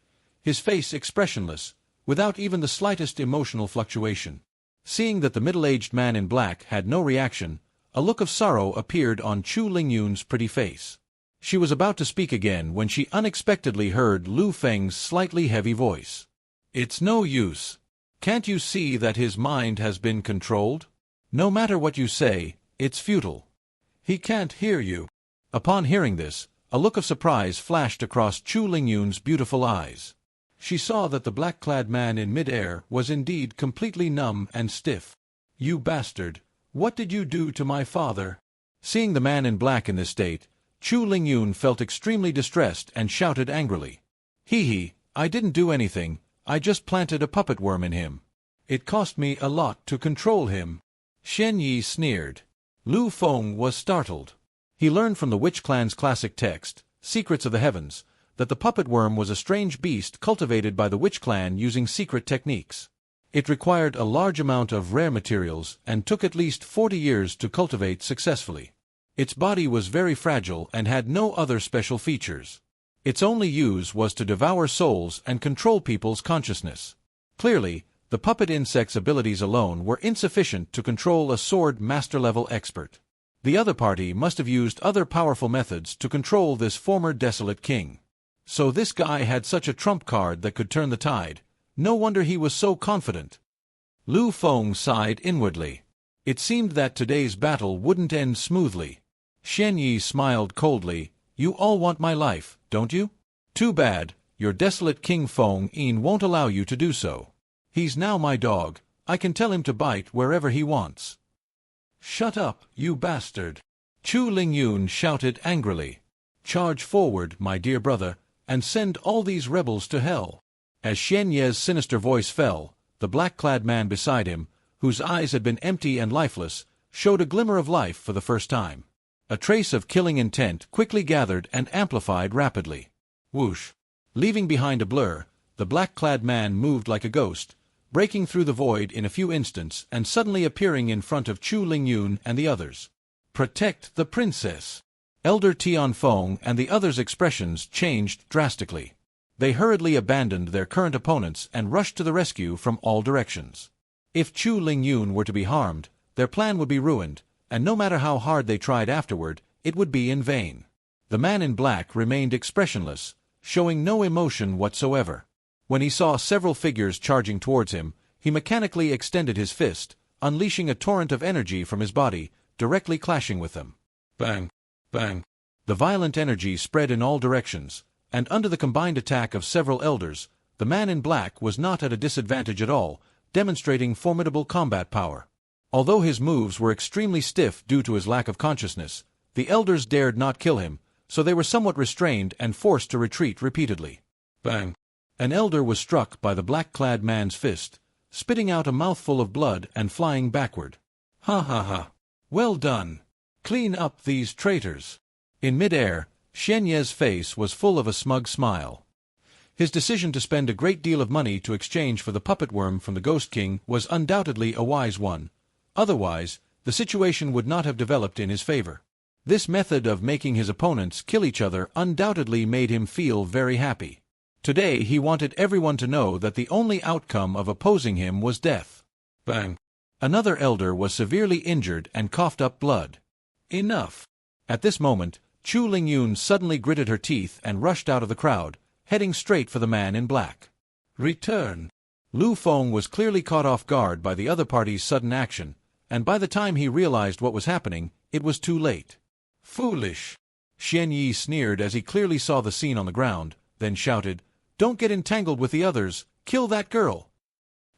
his face expressionless, without even the slightest emotional fluctuation. Seeing that the middle-aged man in black had no reaction, a look of sorrow appeared on Chu Lingyun's pretty face. She was about to speak again when she unexpectedly heard Liu Feng's slightly heavy voice. It's no use. Can't you see that his mind has been controlled? No matter what you say, it's futile. He can't hear you. Upon hearing this, a look of surprise flashed across Chu Lingyun's beautiful eyes. She saw that the black-clad man in mid-air was indeed completely numb and stiff. "You bastard! What did you do to my father?" Seeing the man in black in this state, Chu Lingyun felt extremely distressed and shouted angrily. "Hee, I didn't do anything, I just planted a puppet worm in him. It cost me a lot to control him." Shen Yi sneered. Liu Feng was startled. He learned from the Witch Clan's classic text, Secrets of the Heavens, that the puppet worm was a strange beast cultivated by the Witch Clan using secret techniques. It required a large amount of rare materials and took at least 40 years to cultivate successfully. Its body was very fragile and had no other special features. Its only use was to devour souls and control people's consciousness. Clearly, the puppet insect's abilities alone were insufficient to control a sword master-level expert. The other party must have used other powerful methods to control this former desolate king. So this guy had such a trump card that could turn the tide. No wonder he was so confident. Liu Feng sighed inwardly. It seemed that today's battle wouldn't end smoothly. Shen Yi smiled coldly. "You all want my life, don't you? Too bad, your desolate King Feng Yin won't allow you to do so. He's now my dog, I can tell him to bite wherever he wants." "Shut up, you bastard!" Chu Lingyun shouted angrily. "Charge forward, my dear brother, and send all these rebels to hell." As Shen Ye's sinister voice fell, the black-clad man beside him, whose eyes had been empty and lifeless, showed a glimmer of life for the first time. A trace of killing intent quickly gathered and amplified rapidly. Whoosh! Leaving behind a blur, the black-clad man moved like a ghost, breaking through the void in a few instants and suddenly appearing in front of Chu Lingyun and the others. "Protect the princess!" Elder Tianfeng and the others' expressions changed drastically. They hurriedly abandoned their current opponents and rushed to the rescue from all directions. If Chu Lingyun were to be harmed, their plan would be ruined, and no matter how hard they tried afterward, it would be in vain. The man in black remained expressionless, showing no emotion whatsoever. When he saw several figures charging towards him, he mechanically extended his fist, unleashing a torrent of energy from his body, directly clashing with them. Bang! Bang! The violent energy spread in all directions, and under the combined attack of several elders, the man in black was not at a disadvantage at all, demonstrating formidable combat power. Although his moves were extremely stiff due to his lack of consciousness, the elders dared not kill him, so they were somewhat restrained and forced to retreat repeatedly. Bang! An elder was struck by the black-clad man's fist, spitting out a mouthful of blood and flying backward. "Ha ha ha! Well done! Clean up these traitors!" In mid-air, Shen Ye's face was full of a smug smile. His decision to spend a great deal of money to exchange for the puppet worm from the Ghost King was undoubtedly a wise one. Otherwise, the situation would not have developed in his favor. This method of making his opponents kill each other undoubtedly made him feel very happy. Today he wanted everyone to know that the only outcome of opposing him was death. Bang! Another elder was severely injured and coughed up blood. Enough! At this moment, Chu Lingyun suddenly gritted her teeth and rushed out of the crowd, heading straight for the man in black. "Return!" Liu Feng was clearly caught off guard by the other party's sudden action, and by the time he realized what was happening, it was too late. "Foolish!" Shen Yi sneered as he clearly saw the scene on the ground, then shouted, "Don't get entangled with the others, kill that girl!"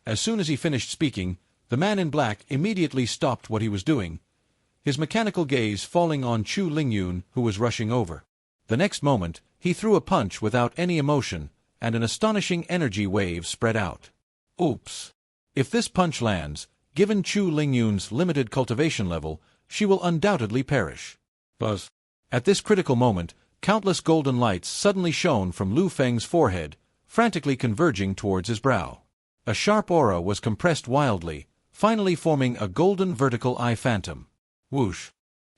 As soon as he finished speaking, the man in black immediately stopped what he was doing, his mechanical gaze falling on Chu Lingyun, who was rushing over. The next moment, he threw a punch without any emotion, and an astonishing energy wave spread out. Oops! If this punch lands, given Chu Lingyun's limited cultivation level, she will undoubtedly perish. Buzz! At this critical moment, countless golden lights suddenly shone from Liu Feng's forehead, frantically converging towards his brow. A sharp aura was compressed wildly, finally forming a golden vertical eye phantom. Whoosh!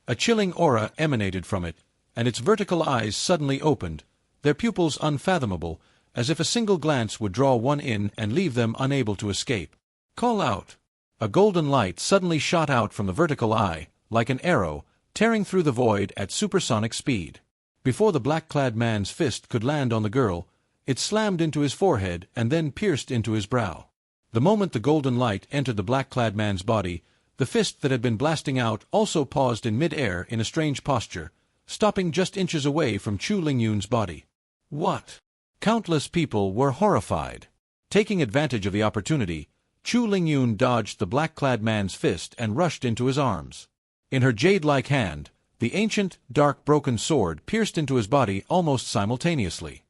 A chilling aura emanated from it, and its vertical eyes suddenly opened, their pupils unfathomable, as if a single glance would draw one in and leave them unable to escape. "Call out!" A golden light suddenly shot out from the vertical eye, like an arrow, tearing through the void at supersonic speed. Before the black-clad man's fist could land on the girl, it slammed into his forehead and then pierced into his brow. The moment the golden light entered the black-clad man's body, The fist that had been blasting out also paused in mid-air in a strange posture, stopping just inches away from Chu Lingyun's body. What? Countless people were horrified. Taking advantage of the opportunity, Chu Lingyun dodged the black-clad man's fist and rushed into his arms. In her jade-like hand, the ancient, dark broken sword pierced into his body almost simultaneously.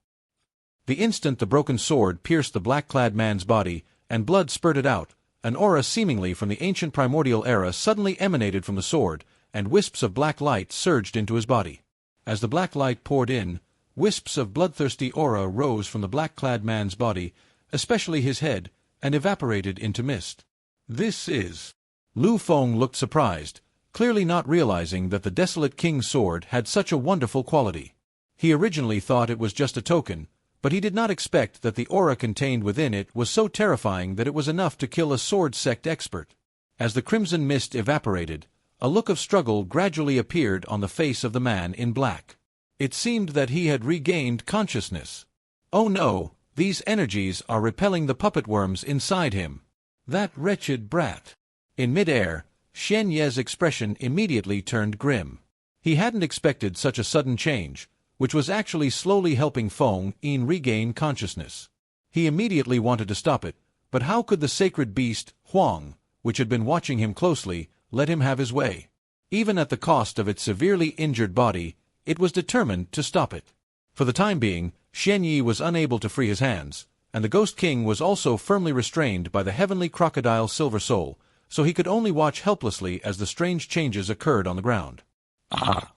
The instant the broken sword pierced the black-clad man's body and blood spurted out, an aura seemingly from the ancient primordial era suddenly emanated from the sword, and wisps of black light surged into his body. As the black light poured in, wisps of bloodthirsty aura rose from the black-clad man's body, especially his head, and evaporated into mist. This is... Liu Feng looked surprised, clearly not realizing that the desolate king's sword had such a wonderful quality. He originally thought it was just a token, but he did not expect that the aura contained within it was so terrifying that it was enough to kill a sword sect expert. As the crimson mist evaporated, a look of struggle gradually appeared on the face of the man in black. It seemed that he had regained consciousness. Oh no, these energies are repelling the puppet worms inside him. That wretched brat. In mid-air, Shen Ye's expression immediately turned grim. He hadn't expected such a sudden change, which was actually slowly helping Feng Yin regain consciousness. He immediately wanted to stop it, but how could the sacred beast, Huang, which had been watching him closely, let him have his way? Even at the cost of its severely injured body, it was determined to stop it. For the time being, Shen Yi was unable to free his hands, and the Ghost King was also firmly restrained by the heavenly crocodile Silver Soul, so he could only watch helplessly as the strange changes occurred on the ground. Ah!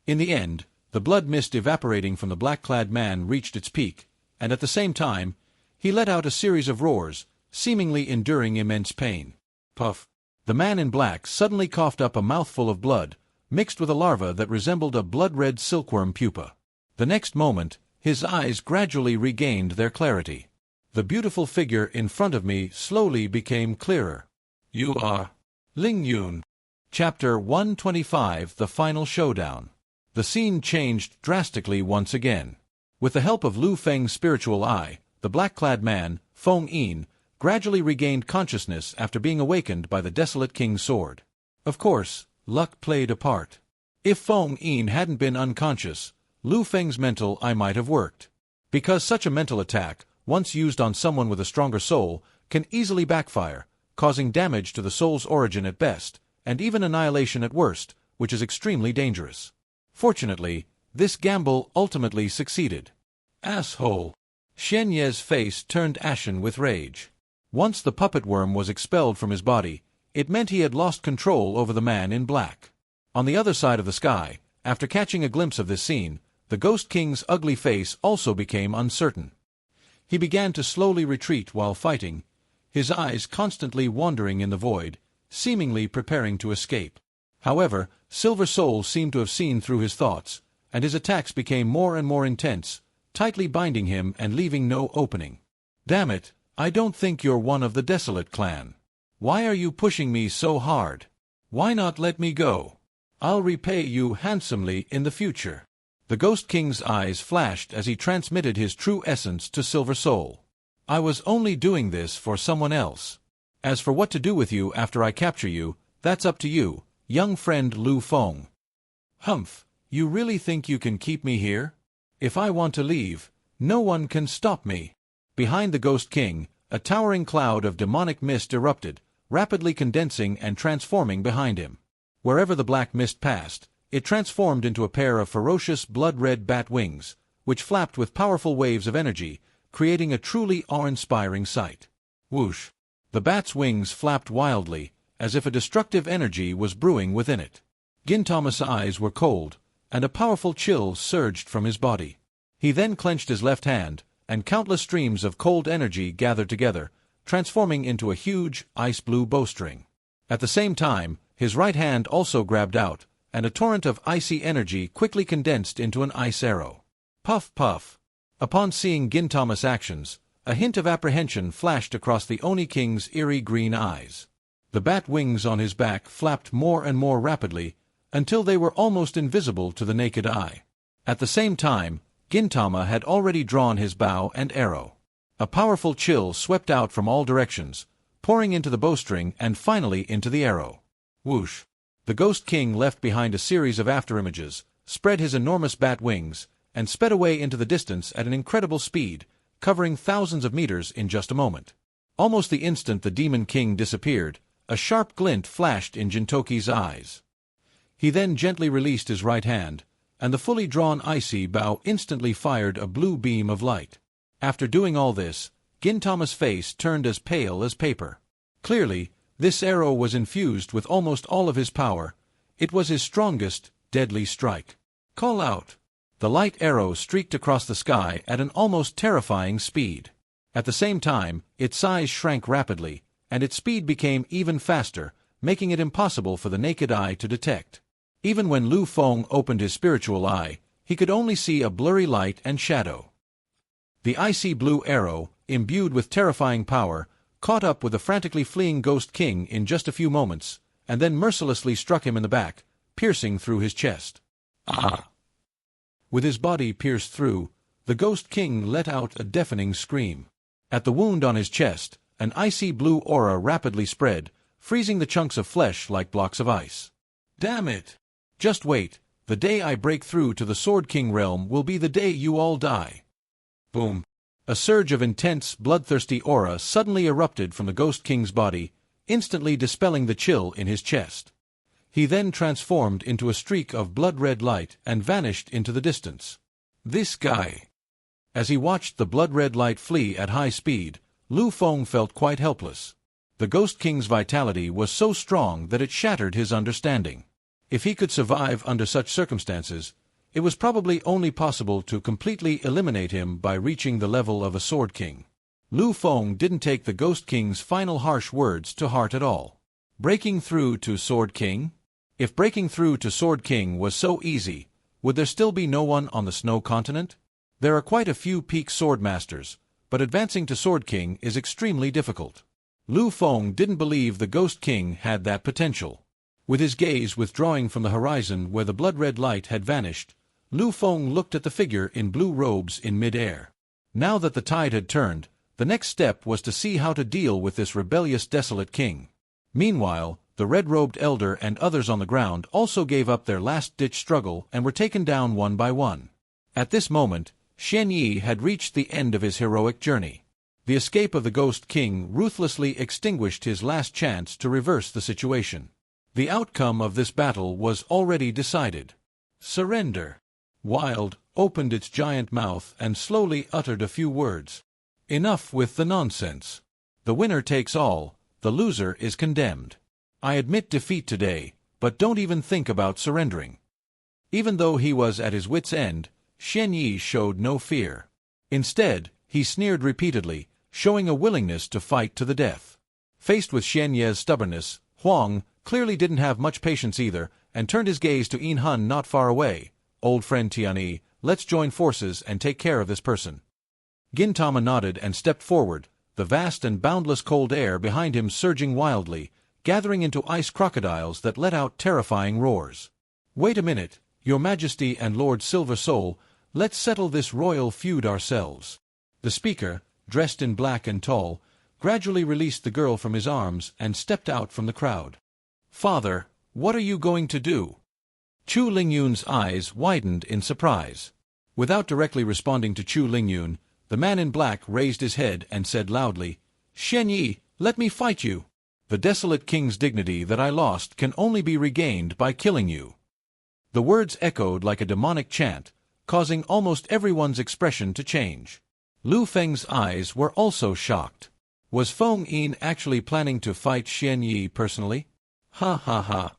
In the end, the blood mist evaporating from the black-clad man reached its peak, and at the same time, he let out a series of roars, seemingly enduring immense pain. Puff! The man in black suddenly coughed up a mouthful of blood, mixed with a larva that resembled a blood-red silkworm pupa. The next moment, his eyes gradually regained their clarity. The beautiful figure in front of me slowly became clearer. You are... Lingyun. Chapter 125, The Final Showdown. The scene changed drastically once again. With the help of Liu Feng's spiritual eye, the black-clad man, Feng Yin, gradually regained consciousness after being awakened by the desolate king's sword. Of course, luck played a part. If Feng Yin hadn't been unconscious, Liu Feng's mental eye might have worked. Because such a mental attack, once used on someone with a stronger soul, can easily backfire, causing damage to the soul's origin at best, and even annihilation at worst, which is extremely dangerous. Fortunately, this gamble ultimately succeeded. Asshole! Shen Ye's face turned ashen with rage. Once the puppet worm was expelled from his body, it meant he had lost control over the man in black. On the other side of the sky, after catching a glimpse of this scene, the Ghost King's ugly face also became uncertain. He began to slowly retreat while fighting, his eyes constantly wandering in the void, seemingly preparing to escape. However, Silver Soul seemed to have seen through his thoughts, and his attacks became more and more intense, tightly binding him and leaving no opening. Damn it, I don't think you're one of the Desolate clan. Why are you pushing me so hard? Why not let me go? I'll repay you handsomely in the future. The Ghost King's eyes flashed as he transmitted his true essence to Silver Soul. I was only doing this for someone else. As for what to do with you after I capture you, that's up to you, young friend Liu Feng. Humph, you really think you can keep me here? If I want to leave, no one can stop me. Behind the Ghost King, a towering cloud of demonic mist erupted, rapidly condensing and transforming behind him. Wherever the black mist passed, it transformed into a pair of ferocious blood-red bat wings, which flapped with powerful waves of energy, creating a truly awe-inspiring sight. Whoosh! The bat's wings flapped wildly, as if a destructive energy was brewing within it. Gintama's eyes were cold, and a powerful chill surged from his body. He then clenched his left hand, and countless streams of cold energy gathered together, transforming into a huge, ice-blue bowstring. At the same time, his right hand also grabbed out, and a torrent of icy energy quickly condensed into an ice arrow. Puff puff! Upon seeing Gintama's actions, a hint of apprehension flashed across the Oni King's eerie green eyes. The bat wings on his back flapped more and more rapidly, until they were almost invisible to the naked eye. At the same time, Gintama had already drawn his bow and arrow. A powerful chill swept out from all directions, pouring into the bowstring and finally into the arrow. Whoosh! The Ghost King left behind a series of afterimages, spread his enormous bat wings, and sped away into the distance at an incredible speed, covering thousands of meters in just a moment. Almost the instant the Demon King disappeared, a sharp glint flashed in Jintoki's eyes. He then gently released his right hand, and the fully drawn icy bow instantly fired a blue beam of light. After doing all this, Gintama's face turned as pale as paper. Clearly, this arrow was infused with almost all of his power. It was his strongest, deadly strike. Call out! The light arrow streaked across the sky at an almost terrifying speed. At the same time, its size shrank rapidly, and its speed became even faster, making it impossible for the naked eye to detect. Even when Liu Feng opened his spiritual eye, he could only see a blurry light and shadow. The icy blue arrow, imbued with terrifying power, caught up with the frantically fleeing Ghost King in just a few moments, and then mercilessly struck him in the back, piercing through his chest. Ah! With his body pierced through, the Ghost King let out a deafening scream. At the wound on his chest, an icy blue aura rapidly spread, freezing the chunks of flesh like blocks of ice. Damn it! Just wait, the day I break through to the Sword King realm will be the day you all die. Boom! A surge of intense, bloodthirsty aura suddenly erupted from the Ghost King's body, instantly dispelling the chill in his chest. He then transformed into a streak of blood-red light and vanished into the distance. This guy! As he watched the blood-red light flee at high speed, Liu Feng felt quite helpless. The Ghost King's vitality was so strong that it shattered his understanding. If he could survive under such circumstances, it was probably only possible to completely eliminate him by reaching the level of a Sword King. Liu Feng didn't take the Ghost King's final harsh words to heart at all. Breaking through to Sword King? If breaking through to Sword King was so easy, would there still be no one on the Snow Continent? There are quite a few peak sword masters, but advancing to Sword King is extremely difficult. Liu Feng didn't believe the Ghost King had that potential. With his gaze withdrawing from the horizon where the blood-red light had vanished, Liu Feng looked at the figure in blue robes in mid-air. Now that the tide had turned, the next step was to see how to deal with this rebellious desolate king. Meanwhile, the red-robed elder and others on the ground also gave up their last-ditch struggle and were taken down one by one. At this moment, Xian Yi had reached the end of his heroic journey. The escape of the Ghost King ruthlessly extinguished his last chance to reverse the situation. The outcome of this battle was already decided. Surrender. Wild opened its giant mouth and slowly uttered a few words. Enough with the nonsense. The winner takes all, the loser is condemned. I admit defeat today, but don't even think about surrendering. Even though he was at his wit's end, Xian Yi showed no fear. Instead, he sneered repeatedly, showing a willingness to fight to the death. Faced with Xian Ye's stubbornness, Huang clearly didn't have much patience either, and turned his gaze to Yin Hun not far away. Old friend Tianyi, let's join forces and take care of this person. Gintama nodded and stepped forward, the vast and boundless cold air behind him surging wildly, gathering into ice crocodiles that let out terrifying roars. Wait a minute, Your Majesty and Lord Silver Soul, let's settle this royal feud ourselves. The speaker, dressed in black and tall, gradually released the girl from his arms and stepped out from the crowd. Father, what are you going to do? Chu Lingyun's eyes widened in surprise. Without directly responding to Chu Lingyun, the man in black raised his head and said loudly, Xian Yi, let me fight you. The desolate king's dignity that I lost can only be regained by killing you. The words echoed like a demonic chant, causing almost everyone's expression to change. Liu Feng's eyes were also shocked. Was Feng Yin actually planning to fight Xian Yi personally? Ha ha ha.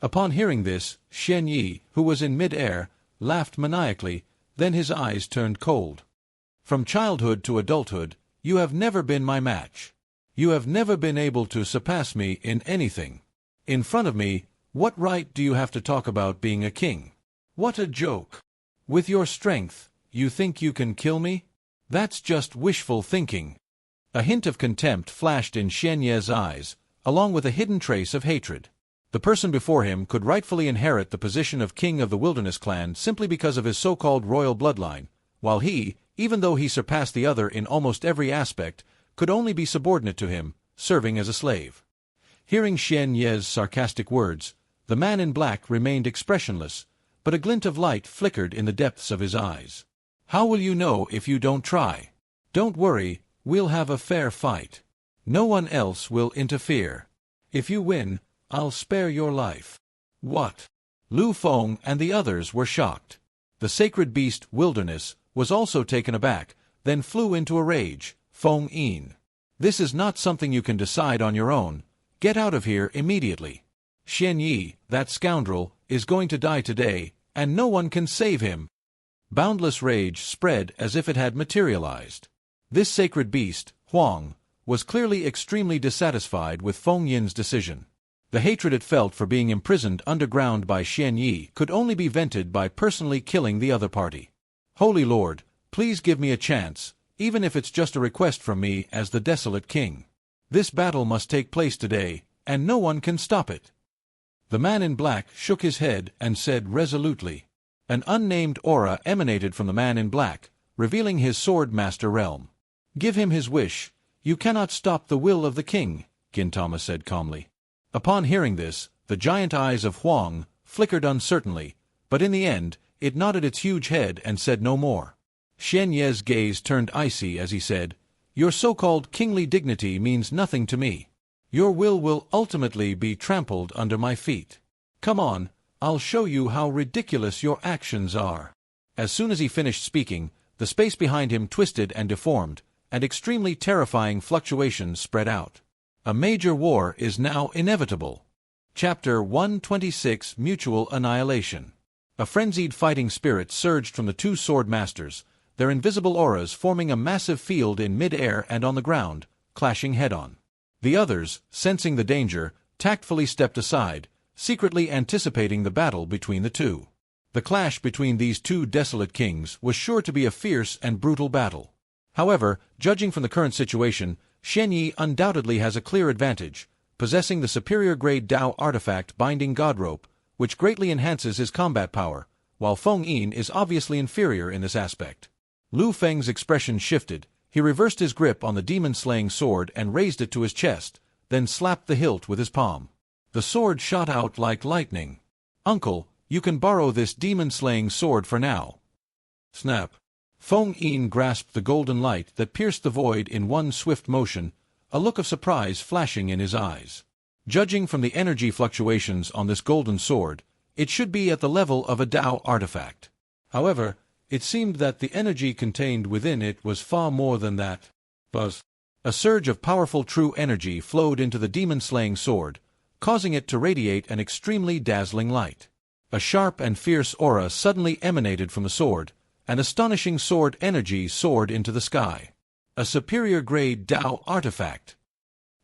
Upon hearing this, Xian Yi, who was in mid-air, laughed maniacally, then his eyes turned cold. From childhood to adulthood, you have never been my match. You have never been able to surpass me in anything. In front of me, what right do you have to talk about being a king? What a joke. With your strength, you think you can kill me? That's just wishful thinking. A hint of contempt flashed in Xian Ye's eyes, along with a hidden trace of hatred. The person before him could rightfully inherit the position of king of the Wilderness clan simply because of his so-called royal bloodline, while he, even though he surpassed the other in almost every aspect, could only be subordinate to him, serving as a slave. Hearing Xian Ye's sarcastic words, the man in black remained expressionless, but a glint of light flickered in the depths of his eyes. How will you know if you don't try? Don't worry, we'll have a fair fight. No one else will interfere. If you win, I'll spare your life. What? Liu Feng and the others were shocked. The sacred beast, Wilderness, was also taken aback, then flew into a rage. Feng Yin. This is not something you can decide on your own. Get out of here immediately. Xian Yi, that scoundrel, is going to die today, and no one can save him. Boundless rage spread as if it had materialized. This sacred beast, Huang, was clearly extremely dissatisfied with Feng Yin's decision. The hatred it felt for being imprisoned underground by Xian Yi could only be vented by personally killing the other party. Holy Lord, please give me a chance, even if it's just a request from me as the desolate king. This battle must take place today, and no one can stop it. The man in black shook his head and said resolutely. An unnamed aura emanated from the man in black, revealing his sword master realm. Give him his wish. You cannot stop the will of the king, Gintama said calmly. Upon hearing this, the giant eyes of Huang flickered uncertainly, but in the end, it nodded its huge head and said no more. Xian Ye's gaze turned icy as he said, Your so-called kingly dignity means nothing to me. Your will ultimately be trampled under my feet. Come on, I'll show you how ridiculous your actions are. As soon as he finished speaking, the space behind him twisted and deformed, and extremely terrifying fluctuations spread out. A major war is now inevitable. Chapter 126 Mutual Annihilation. A frenzied fighting spirit surged from the two sword masters, their invisible auras forming a massive field in mid-air and on the ground, clashing head-on. The others, sensing the danger, tactfully stepped aside, secretly anticipating the battle between the two. The clash between these two desolate kings was sure to be a fierce and brutal battle. However, judging from the current situation, Xian Yi undoubtedly has a clear advantage, possessing the superior-grade Dao artifact Binding God Rope, which greatly enhances his combat power, while Feng Yin is obviously inferior in this aspect. Liu Feng's expression shifted. He reversed his grip on the demon-slaying sword and raised it to his chest, then slapped the hilt with his palm. The sword shot out like lightning. Uncle, you can borrow this demon-slaying sword for now. Snap. Feng Yin grasped the golden light that pierced the void in one swift motion, a look of surprise flashing in his eyes. Judging from the energy fluctuations on this golden sword, it should be at the level of a Dao artifact. However, it seemed that the energy contained within it was far more than that. Buzz. A surge of powerful true energy flowed into the demon-slaying sword, causing it to radiate an extremely dazzling light. A sharp and fierce aura suddenly emanated from the sword, and astonishing sword energy soared into the sky. A superior-grade Dao artifact.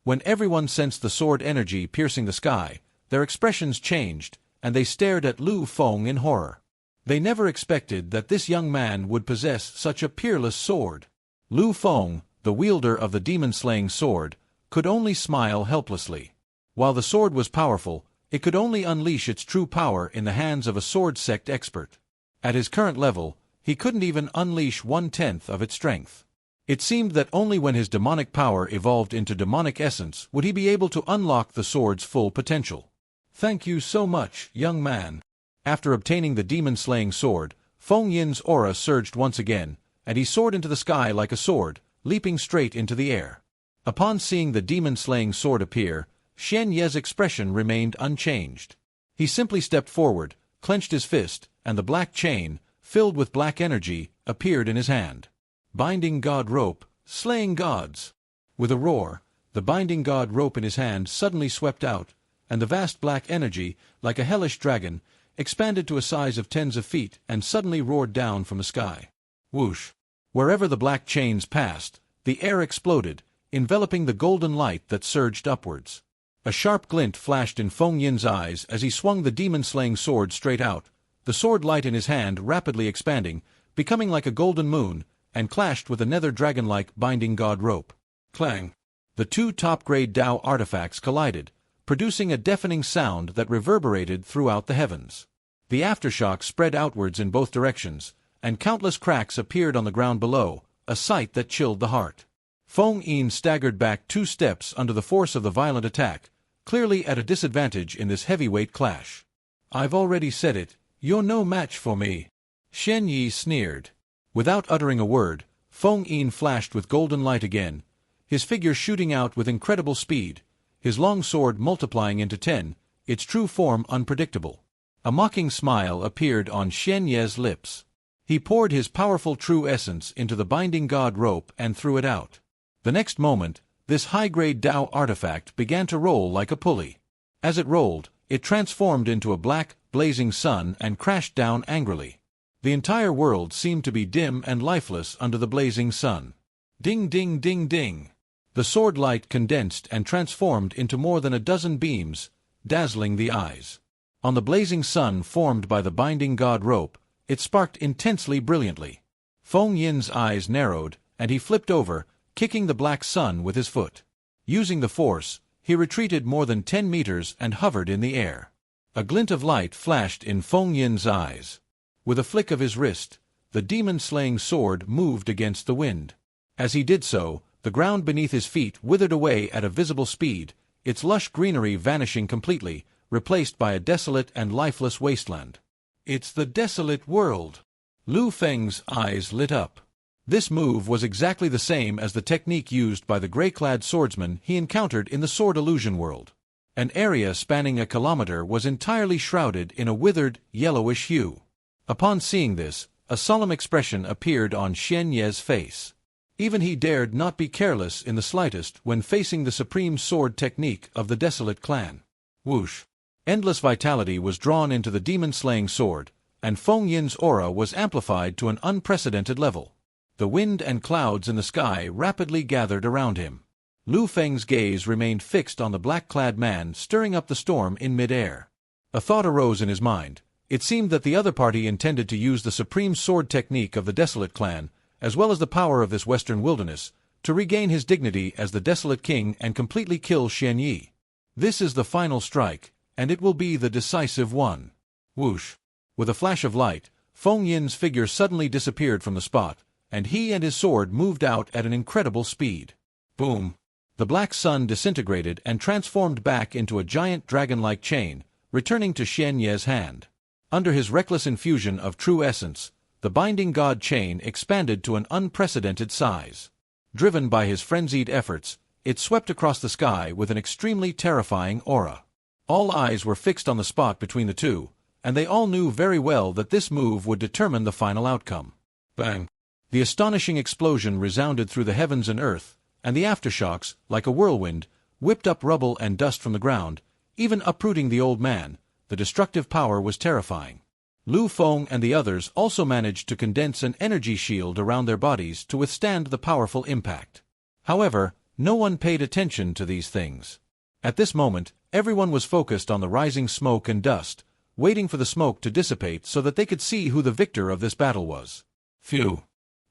When everyone sensed the sword energy piercing the sky, their expressions changed, and they stared at Liu Feng in horror. They never expected that this young man would possess such a peerless sword. Liu Feng, the wielder of the demon-slaying sword, could only smile helplessly. While the sword was powerful, it could only unleash its true power in the hands of a sword sect expert. At his current level, he couldn't even unleash 1/10 of its strength. It seemed that only when his demonic power evolved into demonic essence would he be able to unlock the sword's full potential. Thank you so much, young man. After obtaining the demon-slaying sword, Feng Yin's aura surged once again, and he soared into the sky like a sword, leaping straight into the air. Upon seeing the demon-slaying sword appear, Xian Ye's expression remained unchanged. He simply stepped forward, clenched his fist, and the black chain, filled with black energy, appeared in his hand. Binding God Rope, slaying gods. With a roar, the Binding God Rope in his hand suddenly swept out, and the vast black energy, like a hellish dragon, expanded to a size of tens of feet and suddenly roared down from the sky. Whoosh! Wherever the black chains passed, the air exploded, enveloping the golden light that surged upwards. A sharp glint flashed in Feng Yin's eyes as he swung the demon-slaying sword straight out, the sword light in his hand rapidly expanding, becoming like a golden moon, and clashed with a nether dragon-like Binding God Rope. Clang! The two top-grade Dao artifacts collided, producing a deafening sound that reverberated throughout the heavens. The aftershock spread outwards in both directions, and countless cracks appeared on the ground below, a sight that chilled the heart. Feng Yin staggered back 2 steps under the force of the violent attack, clearly at a disadvantage in this heavyweight clash. "I've already said it, you're no match for me," Shen Yi sneered. Without uttering a word, Feng Yin flashed with golden light again, his figure shooting out with incredible speed, his long sword multiplying into 10, its true form unpredictable. A mocking smile appeared on Shen Ye's lips. He poured his powerful true essence into the binding god rope and threw it out. The next moment, this high-grade Tao artifact began to roll like a pulley. As it rolled, it transformed into a black, blazing sun and crashed down angrily. The entire world seemed to be dim and lifeless under the blazing sun. Ding ding ding ding. The sword light condensed and transformed into more than a dozen beams, dazzling the eyes. On the blazing sun formed by the binding god rope, it sparked intensely brilliantly. Feng Yin's eyes narrowed, and he flipped over, kicking the black sun with his foot. Using the force, he retreated more than 10 meters and hovered in the air. A glint of light flashed in Feng Yin's eyes. With a flick of his wrist, the demon-slaying sword moved against the wind. As he did so, the ground beneath his feet withered away at a visible speed, its lush greenery vanishing completely, replaced by a desolate and lifeless wasteland. "It's the desolate world." Liu Feng's eyes lit up. This move was exactly the same as the technique used by the gray-clad swordsman he encountered in the sword illusion world. An area spanning a kilometer was entirely shrouded in a withered, yellowish hue. Upon seeing this, a solemn expression appeared on Shen Ye's face. Even he dared not be careless in the slightest when facing the supreme sword technique of the desolate clan. Whoosh! Endless vitality was drawn into the demon-slaying sword, and Feng Yin's aura was amplified to an unprecedented level. The wind and clouds in the sky rapidly gathered around him. Liu Feng's gaze remained fixed on the black-clad man stirring up the storm in mid-air. A thought arose in his mind. It seemed that the other party intended to use the supreme sword technique of the Desolate clan, as well as the power of this western wilderness, to regain his dignity as the Desolate king and completely kill Shen Yi. This is the final strike, and it will be the decisive one. Whoosh! With a flash of light, Feng Yin's figure suddenly disappeared from the spot, and he and his sword moved out at an incredible speed. Boom! The black sun disintegrated and transformed back into a giant dragon-like chain, returning to Shen Ye's hand. Under his reckless infusion of true essence, the binding god chain expanded to an unprecedented size. Driven by his frenzied efforts, it swept across the sky with an extremely terrifying aura. All eyes were fixed on the spot between the two, and they all knew very well that this move would determine the final outcome. Bang! The astonishing explosion resounded through the heavens and earth, and the aftershocks, like a whirlwind, whipped up rubble and dust from the ground, even uprooting the old man. The destructive power was terrifying. Liu Feng and the others also managed to condense an energy shield around their bodies to withstand the powerful impact. However, no one paid attention to these things. At this moment, everyone was focused on the rising smoke and dust, waiting for the smoke to dissipate so that they could see who the victor of this battle was. Phew!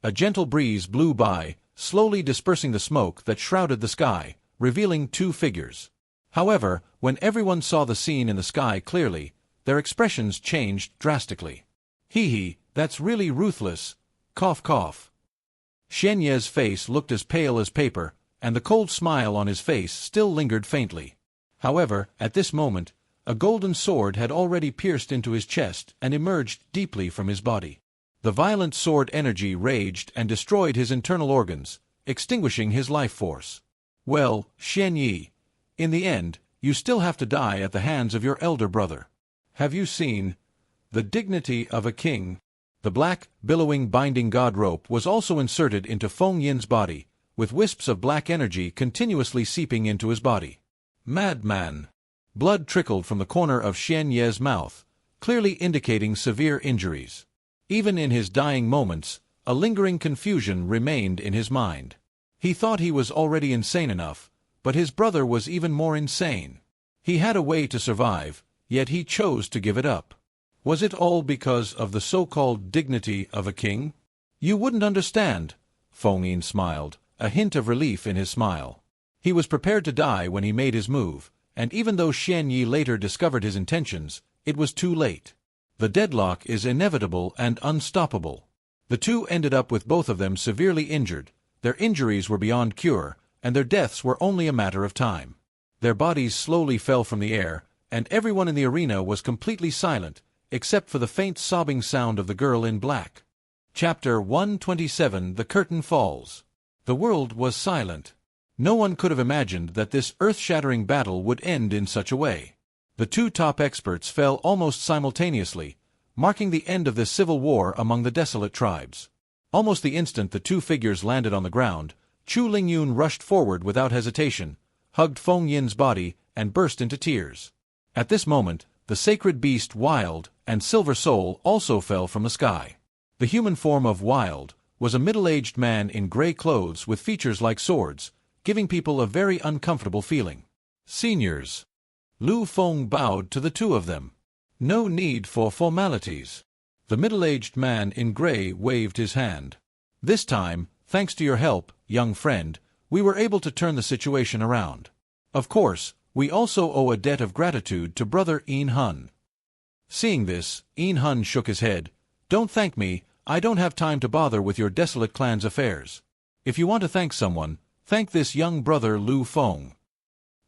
A gentle breeze blew by, slowly dispersing the smoke that shrouded the sky, revealing 2 figures. However, when everyone saw the scene in the sky clearly, their expressions changed drastically. Hee, that's really ruthless. Cough cough. Shen Ye's face looked as pale as paper, and the cold smile on his face still lingered faintly. However, at this moment, a golden sword had already pierced into his chest and emerged deeply from his body. The violent sword energy raged and destroyed his internal organs, extinguishing his life force. Well, Shen Yi, in the end, you still have to die at the hands of your elder brother. Have you seen the dignity of a king? The black, billowing binding god rope was also inserted into Feng Yin's body, with wisps of black energy continuously seeping into his body. Madman! Blood trickled from the corner of Shen Ye's mouth, clearly indicating severe injuries. Even in his dying moments, a lingering confusion remained in his mind. He thought he was already insane enough, but his brother was even more insane. He had a way to survive, yet he chose to give it up. Was it all because of the so-called dignity of a king? You wouldn't understand, Feng Yin smiled, a hint of relief in his smile. He was prepared to die when he made his move, and even though Shen Yi later discovered his intentions, it was too late. The deadlock is inevitable and unstoppable. The two ended up with both of them severely injured, Their injuries were beyond cure, and their deaths were only a matter of time. Their bodies slowly fell from the air, and everyone in the arena was completely silent, except for the faint sobbing sound of the girl in black. Chapter 127 The Curtain Falls. The world was silent. No one could have imagined that this earth-shattering battle would end in such a way. The two top experts fell almost simultaneously, marking the end of this civil war among the desolate tribes. Almost the instant the two figures landed on the ground, Chu Lingyun rushed forward without hesitation, hugged Feng Yin's body, and burst into tears. At this moment, the sacred beast Wild and Silver Soul also fell from the sky. The human form of Wild was a middle-aged man in gray clothes with features like swords, giving people a very uncomfortable feeling. Seniors. Liu Feng bowed to the two of them. No need for formalities. The middle-aged man in gray waved his hand. This time, thanks to your help, young friend, we were able to turn the situation around. Of course, we also owe a debt of gratitude to Brother Yin Hun. Seeing this, Yin Hun shook his head. Don't thank me, I don't have time to bother with your desolate clan's affairs. If you want to thank someone, thank this young brother Liu Feng.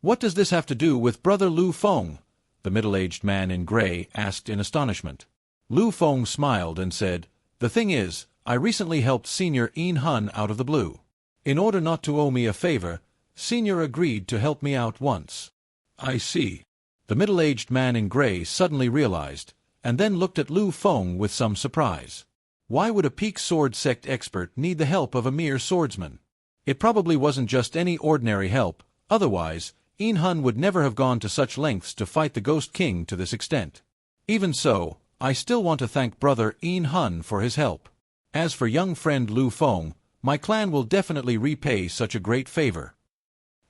What does this have to do with Brother Liu Feng? The middle-aged man in gray asked in astonishment. Liu Feng smiled and said, The thing is, I recently helped Senior Yin Hun out of the blue. In order not to owe me a favor, Senior agreed to help me out once. I see. The middle-aged man in gray suddenly realized, and then looked at Liu Feng with some surprise. Why would a peak sword sect expert need the help of a mere swordsman? It probably wasn't just any ordinary help, otherwise, Yin Hun would never have gone to such lengths to fight the Ghost King to this extent. Even so, I still want to thank Brother Yin Hun for his help. As for young friend Liu Feng, my clan will definitely repay such a great favor.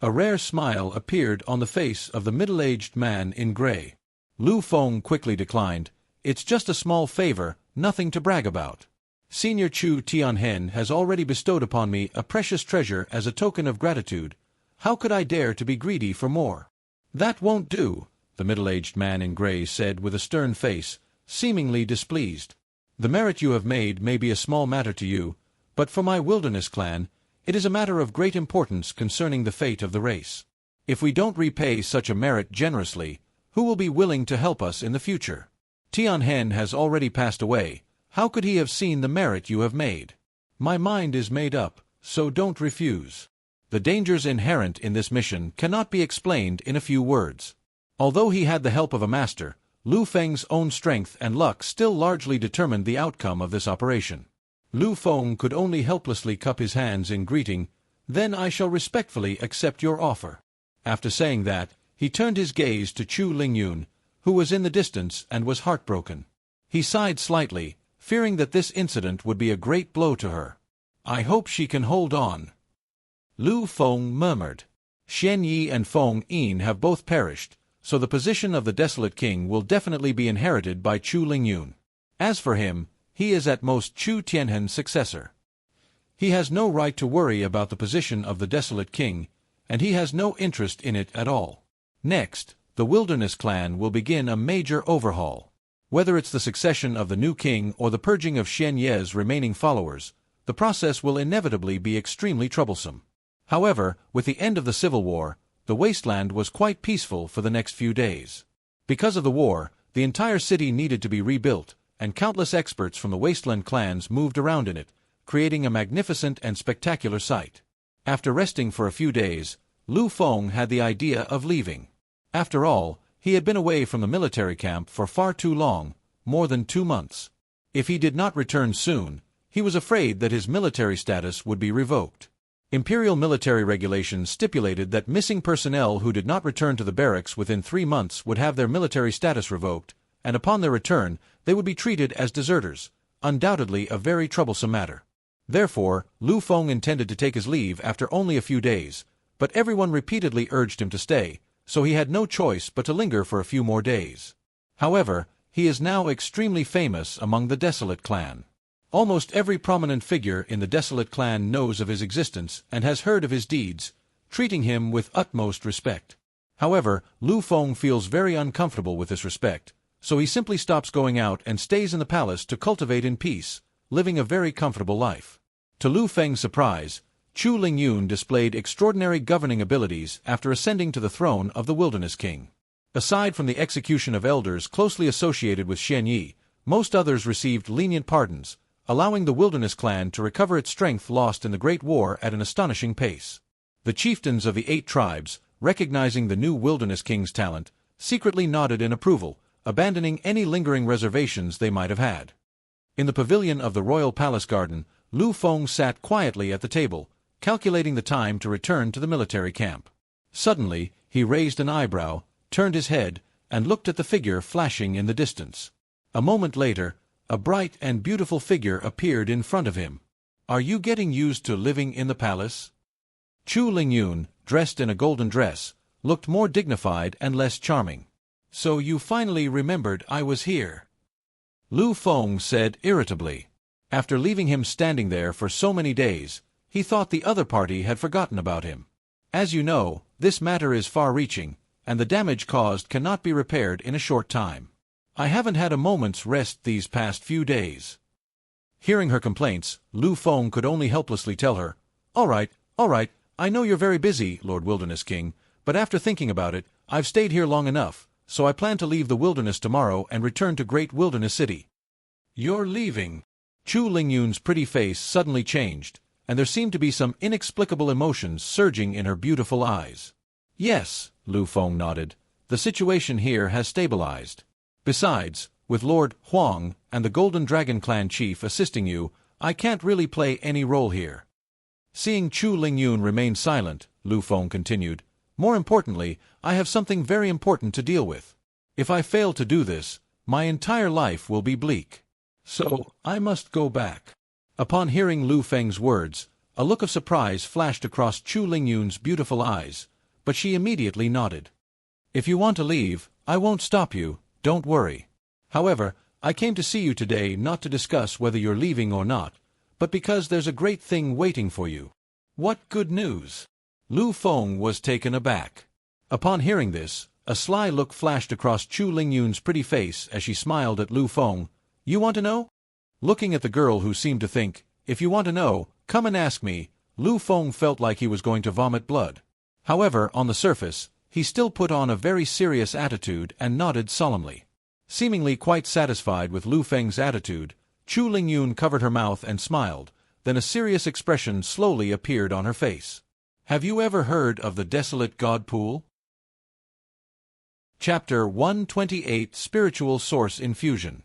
A rare smile appeared on the face of the middle-aged man in gray. Liu Feng quickly declined, It's just a small favor, nothing to brag about. Senior Chu Tianhen has already bestowed upon me a precious treasure as a token of gratitude. How could I dare to be greedy for more? That won't do, the middle-aged man in gray said with a stern face, seemingly displeased. The merit you have made may be a small matter to you, but for my wilderness clan, it is a matter of great importance concerning the fate of the race. If we don't repay such a merit generously, who will be willing to help us in the future? Tianhen has already passed away. How could he have seen the merit you have made? My mind is made up, so don't refuse. The dangers inherent in this mission cannot be explained in a few words. Although he had the help of a master, Liu Feng's own strength and luck still largely determined the outcome of this operation. Liu Feng could only helplessly cup his hands in greeting, Then I shall respectfully accept your offer. After saying that, he turned his gaze to Chu Lingyun, who was in the distance and was heartbroken. He sighed slightly, fearing that this incident would be a great blow to her. I hope she can hold on. Liu Feng murmured. Xian Yi and Feng Yin have both perished, so the position of the desolate king will definitely be inherited by Chu Lingyun. As for him, he is at most Chu Tianhen's successor. He has no right to worry about the position of the desolate king, and he has no interest in it at all. Next, the wilderness clan will begin a major overhaul. Whether it's the succession of the new king or the purging of Xian Ye's remaining followers, the process will inevitably be extremely troublesome. However, with the end of the civil war, the wasteland was quite peaceful for the next few days. Because of the war, the entire city needed to be rebuilt, and countless experts from the wasteland clans moved around in it, creating a magnificent and spectacular sight. After resting for a few days, Liu Feng had the idea of leaving. After all, he had been away from the military camp for far too long, more than 2 months. If he did not return soon, he was afraid that his military status would be revoked. Imperial military regulations stipulated that missing personnel who did not return to the barracks within 3 months would have their military status revoked, and upon their return, they would be treated as deserters, undoubtedly a very troublesome matter. Therefore, Liu Feng intended to take his leave after only a few days, but everyone repeatedly urged him to stay, so he had no choice but to linger for a few more days. However, he is now extremely famous among the Desolate clan. Almost every prominent figure in the Desolate clan knows of his existence and has heard of his deeds, treating him with utmost respect. However, Liu Feng feels very uncomfortable with this respect, so he simply stops going out and stays in the palace to cultivate in peace, living a very comfortable life. To Liu Feng's surprise, Chu Lingyun displayed extraordinary governing abilities after ascending to the throne of the Wilderness King. Aside from the execution of elders closely associated with Xian Yi, most others received lenient pardons, allowing the Wilderness clan to recover its strength lost in the Great War at an astonishing pace. The chieftains of the 8 tribes, recognizing the new Wilderness King's talent, secretly nodded in approval, abandoning any lingering reservations they might have had. In the pavilion of the royal palace garden, Liu Feng sat quietly at the table, calculating the time to return to the military camp. Suddenly, he raised an eyebrow, turned his head, and looked at the figure flashing in the distance. A moment later, a bright and beautiful figure appeared in front of him. "Are you getting used to living in the palace?" Chu Lingyun, dressed in a golden dress, looked more dignified and less charming. "So you finally remembered I was here?" Liu Feng said irritably. After leaving him standing there for so many days, he thought the other party had forgotten about him. "As you know, this matter is far-reaching, and the damage caused cannot be repaired in a short time. I haven't had a moment's rest these past few days." Hearing her complaints, Liu Feng could only helplessly tell her, all right, I know you're very busy, Lord Wilderness King, but after thinking about it, I've stayed here long enough, so I plan to leave the wilderness tomorrow and return to Great Wilderness City." "You're leaving?" Chu Lingyun's pretty face suddenly changed, and there seemed to be some inexplicable emotions surging in her beautiful eyes. "Yes," Liu Feng nodded. "The situation here has stabilized. Besides, with Lord Huang and the Golden Dragon Clan chief assisting you, I can't really play any role here." Seeing Chu Lingyun remain silent, Liu Feng continued, "More importantly, I have something very important to deal with. If I fail to do this, my entire life will be bleak. So, I must go back." Upon hearing Liu Feng's words, a look of surprise flashed across Chu Lingyun's beautiful eyes, but she immediately nodded. "If you want to leave, I won't stop you, don't worry. However, I came to see you today not to discuss whether you're leaving or not, but because there's a great thing waiting for you." "What good news?" Liu Feng was taken aback. Upon hearing this, a sly look flashed across Chu Lingyun's pretty face as she smiled at Liu Feng. "You want to know?" Looking at the girl who seemed to think, "If you want to know, come and ask me," Liu Feng felt like he was going to vomit blood. However, on the surface, he still put on a very serious attitude and nodded solemnly. Seemingly quite satisfied with Liu Feng's attitude, Chu Lingyun covered her mouth and smiled, then a serious expression slowly appeared on her face. "Have you ever heard of the desolate god pool?" Chapter 128 Spiritual Source Infusion.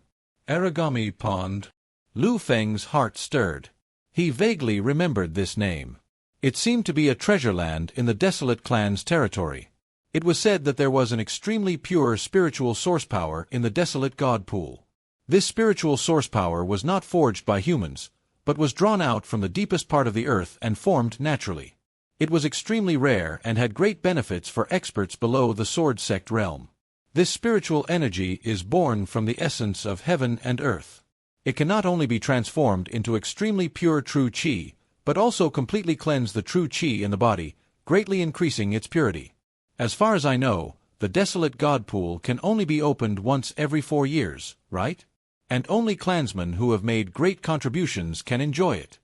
Origami Pond. Liu Feng's heart stirred. He vaguely remembered this name. It seemed to be a treasure land in the Desolate Clan's territory. It was said that there was an extremely pure spiritual source power in the Desolate God Pool. This spiritual source power was not forged by humans, but was drawn out from the deepest part of the earth and formed naturally. It was extremely rare and had great benefits for experts below the sword sect realm. This spiritual energy is born from the essence of heaven and earth. It can not only be transformed into extremely pure true qi, but also completely cleanse the true qi in the body, greatly increasing its purity. As far as I know, the Desolate God Pool can only be opened once every 4 years, right? And only clansmen who have made great contributions can enjoy it.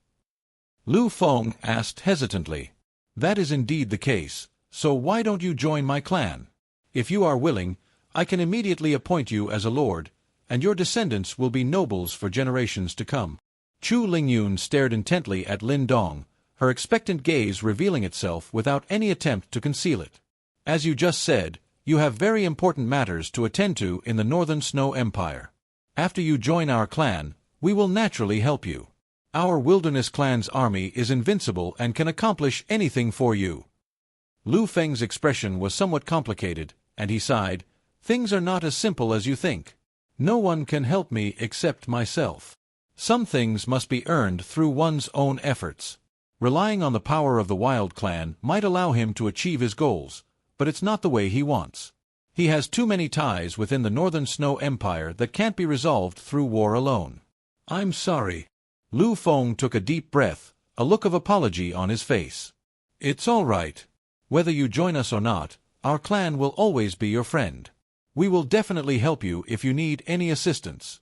Liu Feng asked hesitantly. "That is indeed the case, so why don't you join my clan? If you are willing, I can immediately appoint you as a lord, and your descendants will be nobles for generations to come." Chu Lingyun stared intently at Lin Dong, her expectant gaze revealing itself without any attempt to conceal it. "As you just said, you have very important matters to attend to in the Northern Snow Empire. After you join our clan, we will naturally help you. Our Wilderness Clan's army is invincible and can accomplish anything for you." Liu Feng's expression was somewhat complicated, and he sighed, "Things are not as simple as you think. No one can help me except myself. Some things must be earned through one's own efforts. Relying on the power of the Wild Clan might allow him to achieve his goals, but it's not the way he wants. He has too many ties within the Northern Snow Empire that can't be resolved through war alone." "I'm sorry." Liu Feng took a deep breath, a look of apology on his face. "It's all right. Whether you join us or not, our clan will always be your friend. We will definitely help you if you need any assistance."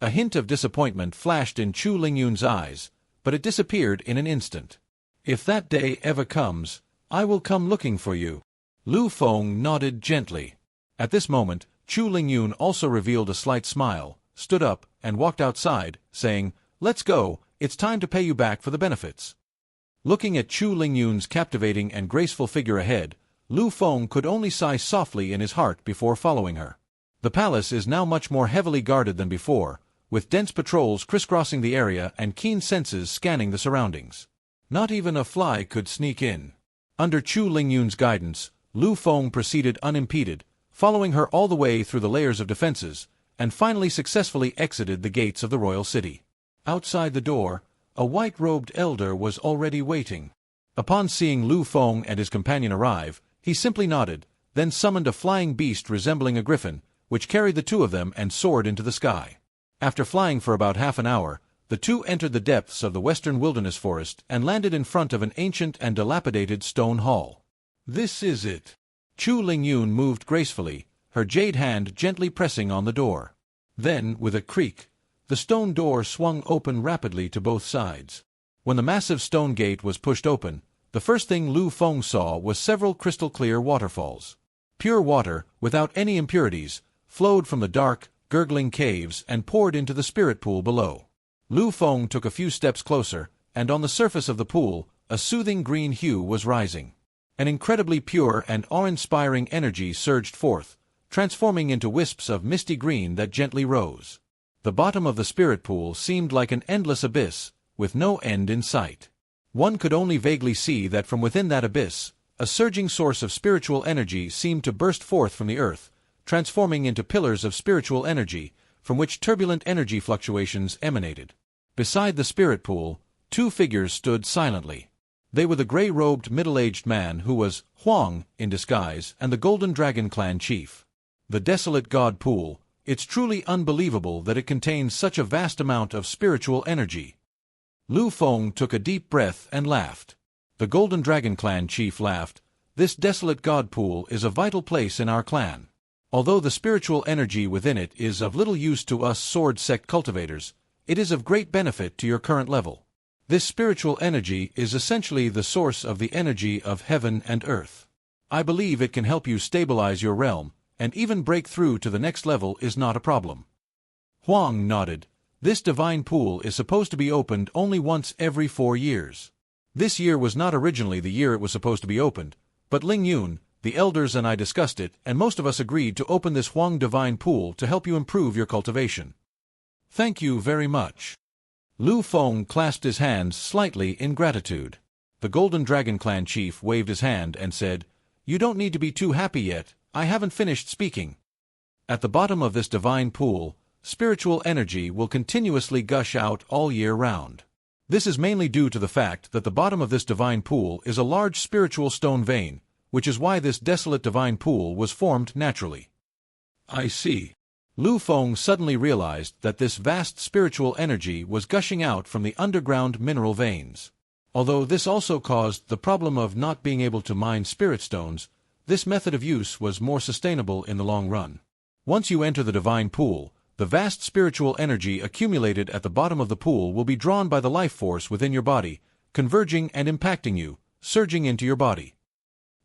A hint of disappointment flashed in Chu Lingyun's eyes, but it disappeared in an instant. If that day ever comes, I will come looking for you. Liu Feng nodded gently. At this moment, Chu Lingyun also revealed a slight smile, stood up, and walked outside, saying, "Let's go, it's time to pay you back for the benefits." Looking at Chu Lingyun's captivating and graceful figure ahead, Liu Feng could only sigh softly in his heart before following her. The palace is now much more heavily guarded than before, with dense patrols crisscrossing the area and keen senses scanning the surroundings. Not even a fly could sneak in. Under Chu Lingyun's guidance, Liu Feng proceeded unimpeded, following her all the way through the layers of defenses, and finally successfully exited the gates of the royal city. Outside the door, a white-robed elder was already waiting. Upon seeing Liu Feng and his companion arrive, he simply nodded, then summoned a flying beast resembling a griffin, which carried the two of them and soared into the sky. After flying for about half an hour, the two entered the depths of the western wilderness forest and landed in front of an ancient and dilapidated stone hall. "This is it." Chu Lingyun moved gracefully, her jade hand gently pressing on the door. Then, with a creak, the stone door swung open rapidly to both sides. When the massive stone gate was pushed open, the first thing Liu Feng saw was several crystal-clear waterfalls. Pure water, without any impurities, flowed from the dark, gurgling caves and poured into the spirit pool below. Liu Feng took a few steps closer, and on the surface of the pool, a soothing green hue was rising. An incredibly pure and awe-inspiring energy surged forth, transforming into wisps of misty green that gently rose. The bottom of the spirit pool seemed like an endless abyss, with no end in sight. One could only vaguely see that from within that abyss, a surging source of spiritual energy seemed to burst forth from the earth, transforming into pillars of spiritual energy, from which turbulent energy fluctuations emanated. Beside the spirit pool, two figures stood silently. They were the gray-robed middle-aged man who was Huang in disguise and the Golden Dragon Clan chief. The desolate god pool, it's truly unbelievable that it contains such a vast amount of spiritual energy. Liu Feng took a deep breath and laughed. The Golden Dragon Clan chief laughed. "This desolate god pool is a vital place in our clan. Although the spiritual energy within it is of little use to us sword sect cultivators, it is of great benefit to your current level. This spiritual energy is essentially the source of the energy of heaven and earth. I believe it can help you stabilize your realm, and even break through to the next level is not a problem." Huang nodded. "This divine pool is supposed to be opened only once every 4 years. This year was not originally the year it was supposed to be opened, but Lingyun, the elders and I discussed it, and most of us agreed to open this Huang divine pool to help you improve your cultivation." "Thank you very much." Liu Feng clasped his hands slightly in gratitude. The Golden Dragon Clan chief waved his hand and said, "You don't need to be too happy yet, I haven't finished speaking. At the bottom of this divine pool, spiritual energy will continuously gush out all year round. This is mainly due to the fact that the bottom of this divine pool is a large spiritual stone vein, which is why this desolate divine pool was formed naturally." "I see." Liu Feng suddenly realized that this vast spiritual energy was gushing out from the underground mineral veins. Although this also caused the problem of not being able to mine spirit stones, this method of use was more sustainable in the long run. Once you enter the divine pool, the vast spiritual energy accumulated at the bottom of the pool will be drawn by the life force within your body, converging and impacting you, surging into your body.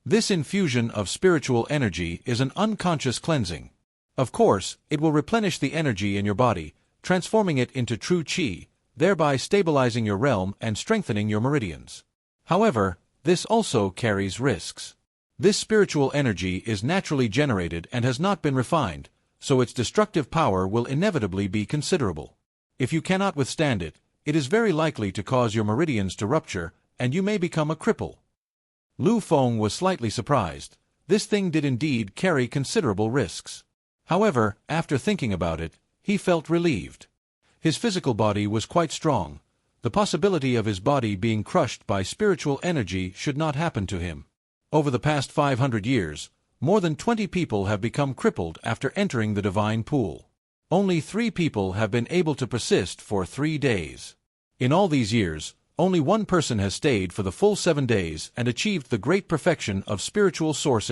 This infusion of spiritual energy is an unconscious cleansing. Of course, it will replenish the energy in your body, transforming it into true qi, thereby stabilizing your realm and strengthening your meridians. However, this also carries risks. This spiritual energy is naturally generated and has not been refined, so its destructive power will inevitably be considerable. If you cannot withstand it, it is very likely to cause your meridians to rupture, and you may become a cripple. Liu Feng was slightly surprised. This thing did indeed carry considerable risks. However, after thinking about it, he felt relieved. His physical body was quite strong. The possibility of his body being crushed by spiritual energy should not happen to him. Over the past 500 years, more than 20 people have become crippled after entering the divine pool. Only 3 people have been able to persist for 3 days. In all these years, only one person has stayed for the full 7 days and achieved the great perfection of spiritual source